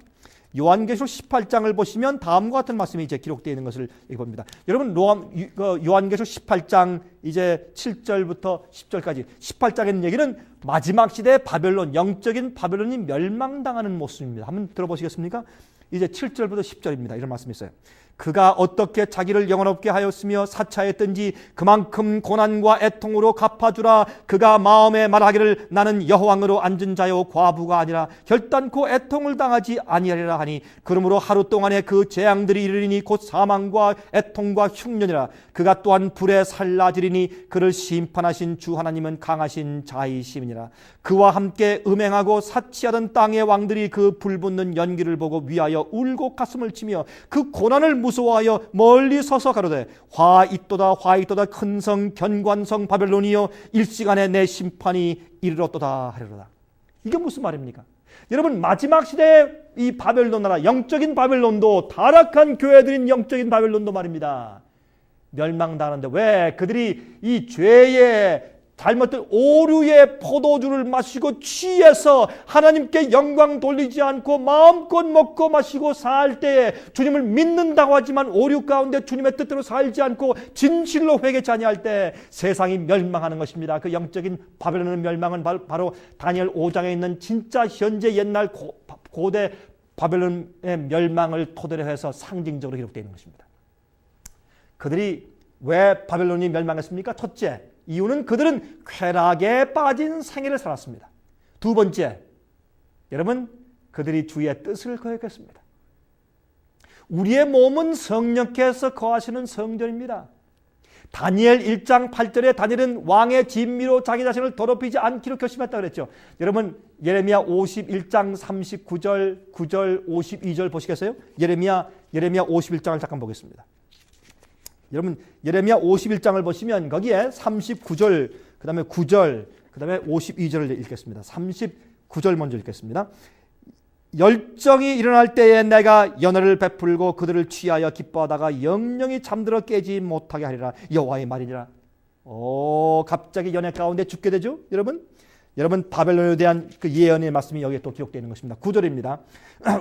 요한계시록 18장을 보시면 다음과 같은 말씀이 이제 기록되어 있는 것을 봅니다. 여러분, 요한계시록 18장 이제 7절부터 10절까지 18장의 얘기는 마지막 시대 바벨론, 영적인 바벨론이 멸망당하는 모습입니다. 한번 들어보시겠습니까? 이제 7절부터 10절입니다. 이런 말씀이 있어요. 그가 어떻게 자기를 영원롭게 하였으며 사차했든지 그만큼 고난과 애통으로 갚아주라. 그가 마음에 말하기를 나는 여호왕으로 앉은 자요 과부가 아니라 결단코 애통을 당하지 아니하리라 하니, 그러므로 하루 동안에 그 재앙들이 이르리니 곧 사망과 애통과 흉년이라. 그가 또한 불에 살라지리니 그를 심판하신 주 하나님은 강하신 자이심이니라. 그와 함께 음행하고 사치하던 땅의 왕들이 그 불붙는 연기를 보고 위하여 울고 가슴을 치며 그 고난을 무서워하여 멀리 서서 가로되 화 있도다 큰 성 견관성 바벨론이여 일시간에 내 심판이 이르렀도다 하리로다. 이게 무슨 말입니까? 여러분, 마지막 시대의 이 바벨론 나라, 영적인 바벨론도, 타락한 교회들인 영적인 바벨론도 말입니다, 멸망당하는데 왜? 그들이 이 죄의 잘못된 오류의 포도주를 마시고 취해서 하나님께 영광 돌리지 않고 마음껏 먹고 마시고 살 때에 주님을 믿는다고 하지만 오류 가운데 주님의 뜻대로 살지 않고 진실로 회개치 아니할 때 세상이 멸망하는 것입니다. 그 영적인 바벨론의 멸망은 바로 다니엘 5장에 있는 진짜 현재 옛날 고대 바벨론의 멸망을 토대로 해서 상징적으로 기록되어 있는 것입니다. 그들이 왜 바벨론이 멸망했습니까? 첫째, 이유는 그들은 쾌락에 빠진 생애를 살았습니다. 두 번째, 여러분, 그들이 주의 뜻을 거역했습니다. 우리의 몸은 성령께서 거하시는 성전입니다. 다니엘 1장 8절에 다니엘은 왕의 진미로 자기 자신을 더럽히지 않기로 결심했다고 그랬죠. 여러분 예레미야 51장 39절 9절 52절 보시겠어요? 예레미야 51장을 잠깐 보겠습니다. 여러분 예레미야 51장을 보시면 거기에 39절 그 다음에 9절 그 다음에 52절을 읽겠습니다. 39절 먼저 읽겠습니다. 열정이 일어날 때에 내가 연회를 베풀고 그들을 취하여 기뻐하다가 영영이 잠들어 깨지 못하게 하리라. 여호와의 말이니라. 갑자기 연회 가운데 죽게 되죠. 여러분 바벨론에 대한 그 예언의 말씀이 여기에 또 기록되어 있는 것입니다. 9절입니다.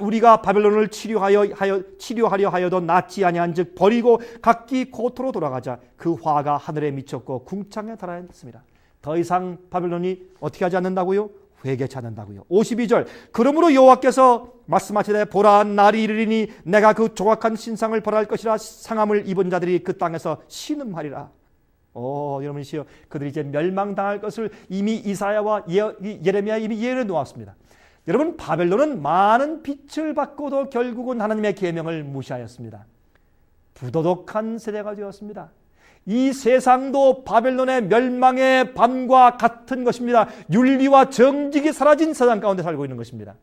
우리가 바벨론을 치료하려 하여도 낫지 아니한즉 버리고 각기 고토로 돌아가자. 그 화가 하늘에 미쳤고 궁창에 달하였습니다. 더 이상 바벨론이 어떻게 하지 않는다고요? 회개치 않는다고요. 52절 그러므로 여호와께서 말씀하시되 보라 날이 이르리니 내가 그 조각한 신상을 벌할 것이라 상함을 입은 자들이 그 땅에서 신음하리라. 여러분이시여 그들이 이제 멸망당할 것을 이미 이사야와 예레미야 이미 예언해 놓았습니다. 여러분 바벨론은 많은 빛을 받고도 결국은 하나님의 계명을 무시하였습니다. 부도덕한 세대가 되었습니다. 이 세상도 바벨론의 멸망의 밤과 같은 것입니다. 윤리와 정직이 사라진 세상 가운데 살고 있는 것입니다.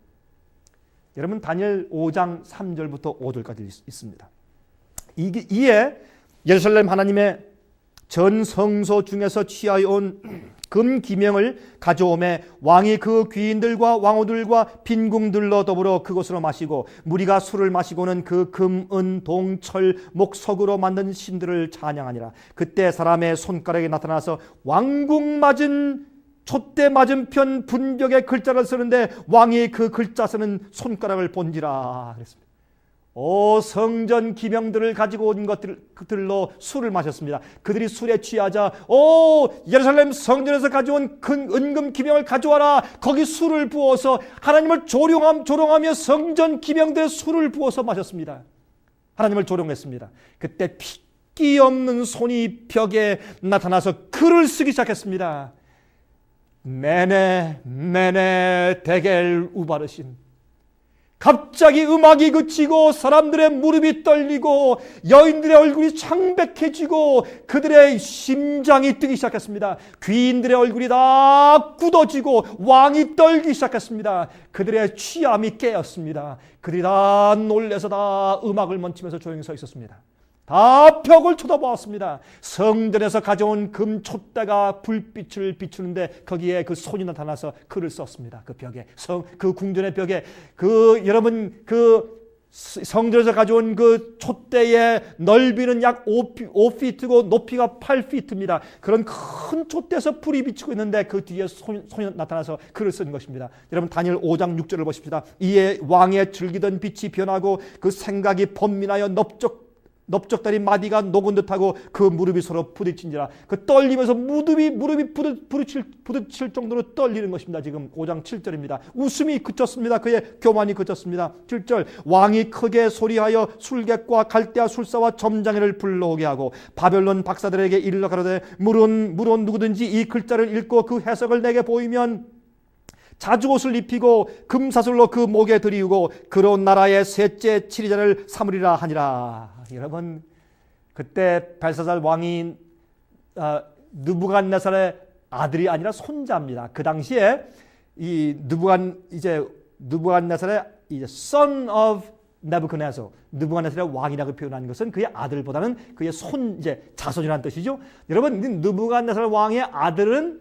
여러분 다니엘 5장 3절부터 5절까지 있습니다. 이에 예루살렘 하나님의 전 성소 중에서 취하여 온 금기명을 가져오매 왕이 그 귀인들과 왕후들과 빈궁들로 더불어 그곳으로 마시고 무리가 술을 마시고는 그 금, 은, 동, 철, 목, 석으로 만든 신들을 찬양하니라. 그때 사람의 손가락에 나타나서 왕궁 맞은 촛대 맞은편 분벽에 글자를 쓰는데 왕이 그 글자 쓰는 손가락을 본지라 그랬습니다. 성전 기명들을 가지고 온 것들로 술을 마셨습니다. 그들이 술에 취하자 예루살렘 성전에서 가져온 은금 기명을 가져와라. 거기 술을 부어서 하나님을 조롱하며 성전 기명들의 술을 부어서 마셨습니다. 하나님을 조롱했습니다. 그때 핏기 없는 손이 벽에 나타나서 글을 쓰기 시작했습니다. 메네 데겔 우바르신. 갑자기 음악이 그치고 사람들의 무릎이 떨리고 여인들의 얼굴이 창백해지고 그들의 심장이 뛰기 시작했습니다. 귀인들의 얼굴이 다 굳어지고 왕이 떨기 시작했습니다. 그들의 취함이 깨었습니다. 그들이 다 놀라서 다 음악을 멈추면서 조용히 서 있었습니다. 다 벽을 쳐다보았습니다. 성전에서 가져온 금 촛대가 불빛을 비추는데 거기에 그 손이 나타나서 글을 썼습니다. 그 벽에 그 궁전의 벽에 여러분 성전에서 가져온 그 촛대의 넓이는 약 5피트고 높이가 8피트입니다. 그런 큰 촛대에서 불이 비치고 있는데 그 뒤에 손이 나타나서 글을 쓴 것입니다. 여러분 다니엘 5장 6절을 보십시다. 이에 왕의 즐기던 빛이 변하고 그 생각이 번민하여 넓적다리 마디가 녹은 듯하고 그 무릎이 서로 부딪힌지라. 그 떨리면서 무릎이 부딪힐 정도로 떨리는 것입니다. 지금 5장 7절입니다. 웃음이 그쳤습니다. 그의 교만이 그쳤습니다. 7절 왕이 크게 소리하여 술객과 갈대아 술사와 점장이를 불러오게 하고 바벨론 박사들에게 일러 가로되 물은 누구든지 이 글자를 읽고 그 해석을 내게 보이면 자주옷을 입히고 금사슬로 그 목에 들이우고 그런 나라의 셋째 치리자를 삼으리라 하니라. 여러분 그때 벨사살 왕이 느부갓네살의 아들이 아니라 손자입니다. 그 당시에 이 느부갓네살의 son of Nebuchadnezzar, 느부갓네살의 왕이라고 표현하는 것은 그의 아들보다는 그의 자손이라는 뜻이죠. 여러분 느부갓네살 왕의 아들은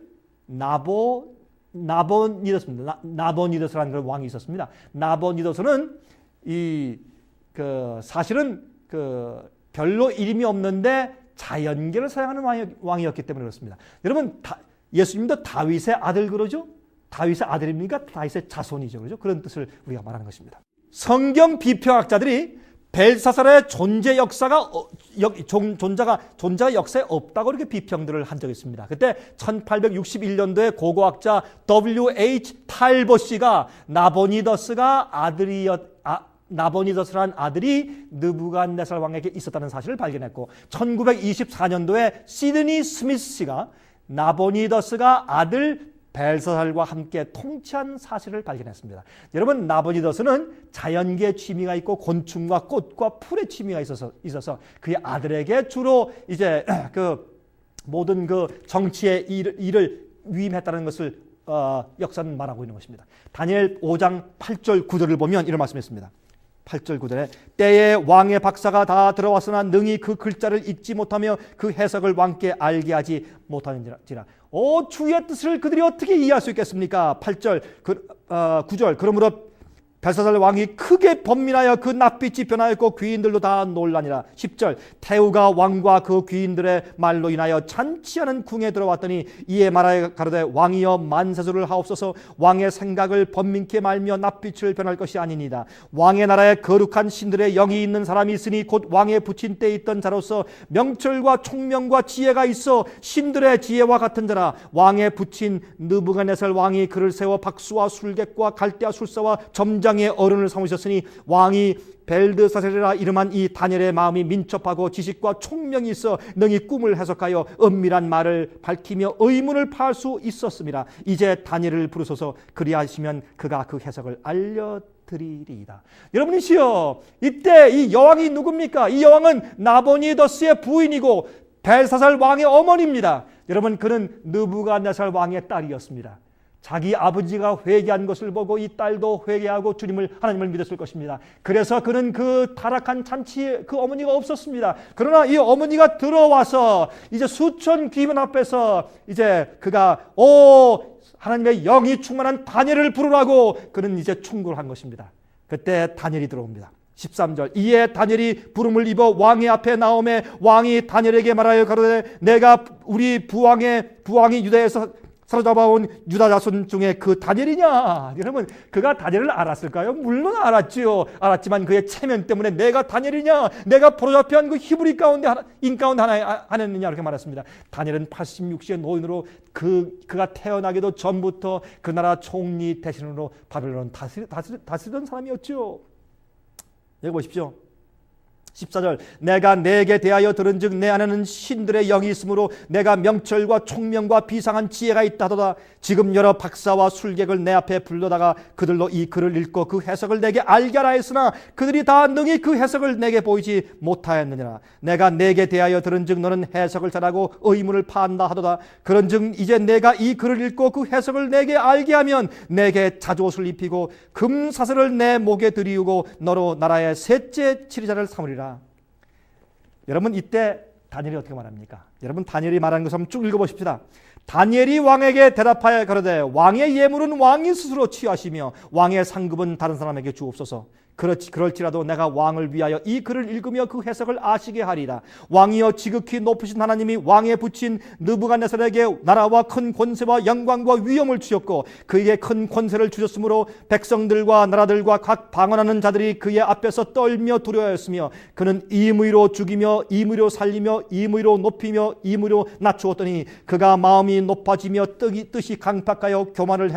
나보니더스입니다. 나보니더스라는 그런 왕이 있었습니다. 나보니더스는 사실은 별로 이름이 없는데 자연계를 사용하는 왕이었기 때문에 그렇습니다. 여러분 예수님도 다윗의 아들 그러죠? 다윗의 아들입니까? 다윗의 자손이죠. 그렇죠? 그런 뜻을 우리가 말하는 것입니다. 성경 비평학자들이 벨사살의 존재 역사가 역사에 없다고 이렇게 비평들을 한 적이 있습니다. 그때 1861년도에 고고학자 W.H. 탈보씨가 나보니더스란 아들이 느부갓네살 왕에게 있었다는 사실을 발견했고 1924년도에 시드니 스미스 씨가 나보니더스가 아들 벨사살과 함께 통치한 사실을 발견했습니다. 여러분, 나부코도노서는 자연계에 취미가 있고 곤충과 꽃과 풀에 취미가 있어서 그의 아들에게 주로 이제 그 모든 그 정치의 일을 위임했다는 것을 역사는 말하고 있는 것입니다. 다니엘 5장 8절 9절을 보면 이런 말씀했습니다. 8절 9절에 때에 왕의 박사가 다 들어왔으나 능히 그 글자를 읽지 못하며 그 해석을 왕께 알게 하지 못하는지라. 주의 뜻을 그들이 어떻게 이해할 수 있겠습니까? 8절 9절 그러므로 벨사살 왕이 크게 번민하여 그 낯빛이 변하였고 귀인들도 다 놀라니라. 10절 태우가 왕과 그 귀인들의 말로 인하여 잔치하는 궁에 들어왔더니 이에 말하여 가로되 왕이여 만세수를 하옵소서. 왕의 생각을 번민케 말며 낯빛을 변할 것이 아니니이다. 왕의 나라에 거룩한 신들의 영이 있는 사람이 있으니 곧 왕의 붙인 때에 있던 자로서 명철과 총명과 지혜가 있어 신들의 지혜와 같은 자라. 왕의 붙인 느부갓네살 왕이 그를 세워 박수와 술객과 갈대와 술사와 점장 의 어른을 삼으셨으니 왕이 벨드사살이라 이름한 이 다니엘의 마음이 민첩하고 지식과 총명이 있어 능히 꿈을 해석하여 은밀한 말을 밝히며 의문을 파할 수 있었습니다. 이제 다니엘을 부르소서. 그리하시면 그가 그 해석을 알려드리리이다. 여러분이시여, 이때 이 여왕이 누굽니까? 이 여왕은 나부코도노서의 부인이고 벨사살 왕의 어머니입니다. 여러분, 그는 느부갓네살 왕의 딸이었습니다. 자기 아버지가 회개한 것을 보고 이 딸도 회개하고 하나님을 믿었을 것입니다. 그래서 그는 그 타락한 잔치에 그 어머니가 없었습니다. 그러나 이 어머니가 들어와서 이제 수천 귀인 앞에서 이제 그가 하나님의 영이 충만한 다니엘을 부르라고 그는 이제 충고를 한 것입니다. 그때 다니엘이 들어옵니다. 13절 이에 다니엘이 부름을 입어 왕의 앞에 나오매 왕이 다니엘에게 말하여 가로되 내가 우리 부왕이 유다에서 사로잡아온 유다 자손 중에 그 다니엘이냐? 여러분, 그가 다니엘을 알았을까요? 물론 알았지요. 알았지만 그의 체면 때문에 내가 다니엘이냐? 내가 포로잡혀한 그 히브리 인 가운데 하나였느냐? 이렇게 말했습니다. 다니엘은 86세의 노인으로 그가 태어나기도 전부터 그 나라 총리 대신으로 바벨론 다스리던 사람이었죠. 여기 보십시오. 14절 내가 내게 대하여 들은즉 내 안에는 신들의 영이 있으므로 내가 명철과 총명과 비상한 지혜가 있다 하도다. 지금 여러 박사와 술객을 내 앞에 불러다가 그들로 이 글을 읽고 그 해석을 내게 알게 하라 했으나 그들이 다 능히 그 해석을 내게 보이지 못하였느니라. 내가 내게 대하여 들은즉 너는 해석을 잘하고 의문을 파한다 하도다. 그런즉 이제 내가 이 글을 읽고 그 해석을 내게 알게 하면 내게 자주옷을 입히고 금사슬을 내 목에 들이우고 너로 나라의 셋째 치리자를 삼으리라. 여러분, 이때 다니엘이 어떻게 말합니까? 여러분, 다니엘이 말하는 것을 한번 쭉 읽어보십시다. 다니엘이 왕에게 대답하여 가로되 왕의 예물은 왕이 스스로 취하시며 왕의 상급은 다른 사람에게 주옵소서. 그럴지라도 내가 왕을 위하여 이 글을 읽으며 그 해석을 아시게 하리라. 왕이여 지극히 높으신 하나님이 왕에 붙인 느부갓네살에게 나라와 큰 권세와 영광과 위엄을 주셨고 그에게 큰 권세를 주셨으므로 백성들과 나라들과 각 방언하는 자들이 그의 앞에서 떨며 두려워하였으며 그는 임의로 죽이며 임의로 살리며 임의로 높이며 임의로 낮추었더니 그가 마음이 높아지며 뜻이 강팍하여 교만을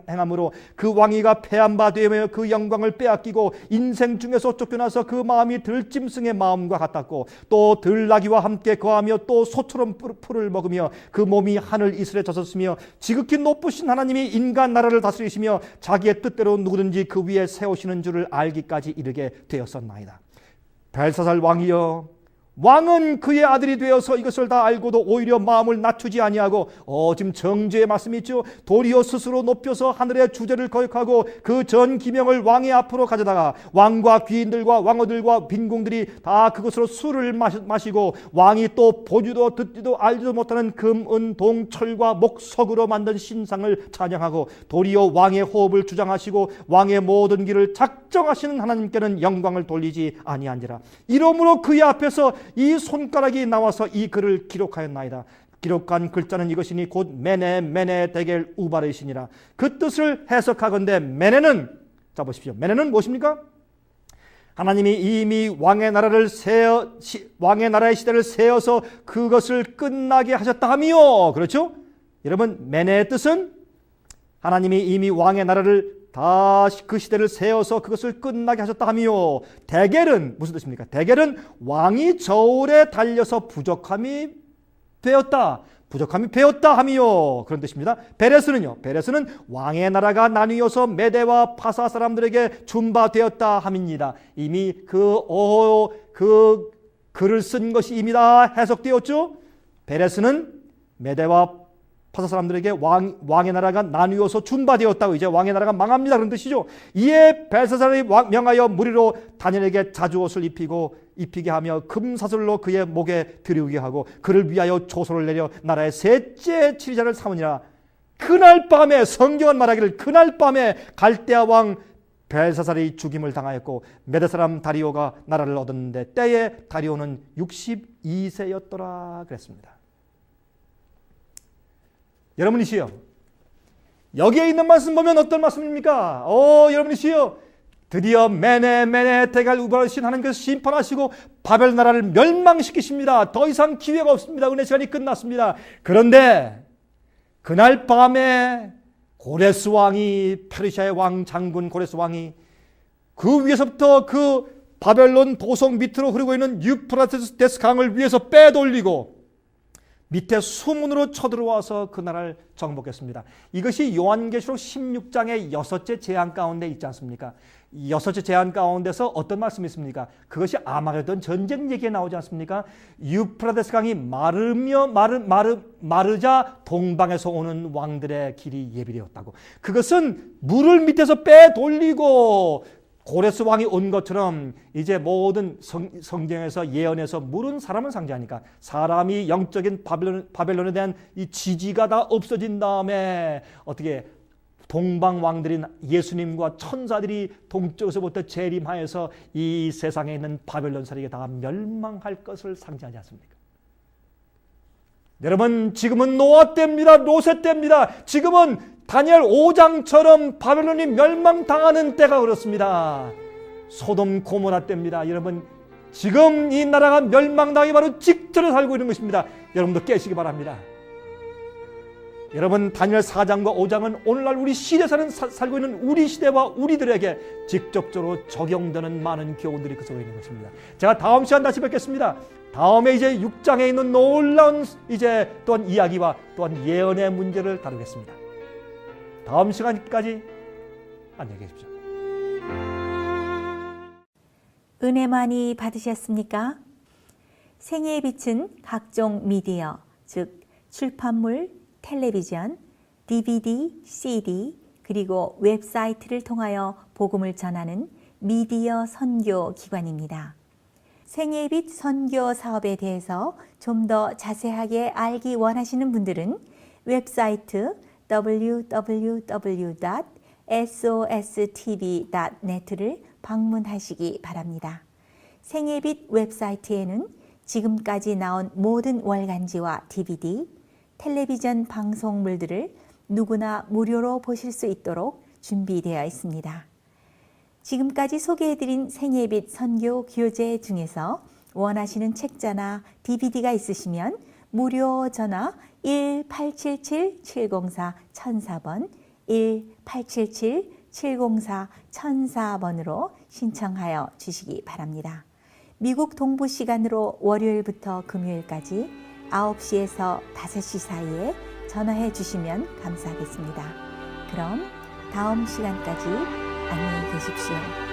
행함으로 그 왕위가 패한 바 되며 그 영광을 빼앗기고 인생 중에서 쫓겨나서 그 마음이 들짐승의 마음과 같았고 또 들나귀와 함께 거하며 또 소처럼 풀을 먹으며 그 몸이 하늘 이슬에 젖었으며 지극히 높으신 하나님이 인간 나라를 다스리시며 자기의 뜻대로 누구든지 그 위에 세우시는 줄을 알기까지 이르게 되었었나이다. 벨사살 왕이여, 왕은 그의 아들이 되어서 이것을 다 알고도 오히려 마음을 낮추지 아니하고 지금 정죄의 말씀이 있죠. 도리어 스스로 높여서 하늘의 주제를 거역하고 그 전 기명을 왕의 앞으로 가져다가 왕과 귀인들과 왕어들과 빈궁들이 다 그것으로 술을 마시고 왕이 또 보지도 듣지도 알지도 못하는 금, 은, 동, 철과 목석으로 만든 신상을 찬양하고 도리어 왕의 호흡을 주장하시고 왕의 모든 길을 작정하시는 하나님께는 영광을 돌리지 아니한지라. 이러므로 그의 앞에서 이 손가락이 나와서 이 글을 기록하였나이다. 기록한 글자는 이것이니 곧 메네 데겔 우바르시니라. 그 뜻을 해석하건대 메네는, 자 보십시오, 메네는 무엇입니까? 하나님이 이미 왕의 나라의 시대를 세워서 그것을 끝나게 하셨다 하며, 그렇죠? 여러분, 메네의 뜻은 하나님이 이미 왕의 나라를 다시 그 시대를 세워서 그것을 끝나게 하셨다 하며, 데겔은 무슨 뜻입니까? 데겔은 왕이 저울에 달려서 부족함이 되었다. 부족함이 배었다 함이요. 그런 뜻입니다. 베레스는요. 베레스는 왕의 나라가 나뉘어서 메대와 파사 사람들에게 준바되었다 함입니다. 이미 그 글을 쓴 것이 이미 다 해석되었죠. 베레스는 메대와 파사 사람들에게 왕의 나라가 나뉘어서 준바되었다고, 이제 왕의 나라가 망합니다, 그런 뜻이죠. 이에 벨사살이 명하여 무리로 다니엘에게 자주옷을 입히게 하며 금사슬로 그의 목에 들이우게 하고 그를 위하여 조소를 내려 나라의 셋째 치리자를 삼으니라. 그날 밤에, 성경은 말하기를 그날 밤에 갈대아 왕 벨사살이 죽임을 당하였고 메대 사람 다리오가 나라를 얻었는데 때에 다리오는 62세였더라 그랬습니다. 여러분이시여, 여기에 있는 말씀 보면 어떤 말씀입니까? 여러분이시여, 드디어 메네 대갈 우발신 하는 것을 심판하시고 바벨 나라를 멸망시키십니다. 더 이상 기회가 없습니다. 은혜 시간이 끝났습니다. 그런데 그날 밤에 고레스 왕이, 페르시아의 왕 장군 고레스 왕이 그 위에서부터 그 바벨론 도성 밑으로 흐르고 있는 유프라테스 강을 위에서 빼돌리고 밑에 수문으로 쳐들어와서 그 나라를 정복했습니다. 이것이 요한계시록 16장의 6째 재앙 가운데 있지 않습니까? 6째 재앙 가운데서 어떤 말씀이 있습니까? 그것이 아마게돈 전쟁 얘기에 나오지 않습니까? 유프라테스 강이 마르자 동방에서 오는 왕들의 길이 예비되었다고. 그것은 물을 밑에서 빼돌리고 고레스 왕이 온 것처럼 이제 모든 성경에서 예언에서 물은 사람을 상징하니까 사람이 영적인 바벨론에 대한 이 지지가 다 없어진 다음에 어떻게 동방 왕들인 예수님과 천사들이 동쪽에서부터 재림하여서 이 세상에 있는 바벨론 세력이 다 멸망할 것을 상징하지 않습니까? 여러분, 지금은 노아 때입니다. 로세 때입니다. 지금은 다니엘 5장처럼 바벨론이 멸망당하는 때가 그렇습니다. 소돔 고모라 때입니다. 여러분, 지금 이 나라가 멸망당하기 바로 직전에 살고 있는 것입니다. 여러분도 깨시기 바랍니다. 여러분, 다니엘 4장과 5장은 오늘날 우리 시대에 살고 있는 우리 시대와 우리들에게 직접적으로 적용되는 많은 교훈들이 그 속에 있는 것입니다. 제가 다음 시간 다시 뵙겠습니다. 다음에 이제 6장에 있는 놀라운 이제 또한 이야기와 또한 예언의 문제를 다루겠습니다. 다음 시간까지 안녕히 계십시오. 은혜 많이 받으셨습니까? 생애의 빛은 각종 미디어, 즉 출판물, 텔레비전, DVD, CD, 그리고 웹사이트를 통하여 복음을 전하는 미디어 선교 기관입니다. 생애의 빛 선교 사업에 대해서 좀 더 자세하게 알기 원하시는 분들은 웹사이트 www.sostv.net를 방문하시기 바랍니다. 생애의 빛 웹사이트에는 지금까지 나온 모든 월간지와 DVD, 텔레비전 방송물들을 누구나 무료로 보실 수 있도록 준비되어 있습니다. 지금까지 소개해드린 생애의 빛 선교 교재 중에서 원하시는 책자나 DVD가 있으시면 무료 전화 1-877-704-1004번 1-877-704-1004번으로 신청하여 주시기 바랍니다. 미국 동부 시간으로 월요일부터 금요일까지 9시에서 5시 사이에 전화해 주시면 감사하겠습니다. 그럼 다음 시간까지 안녕히 계십시오.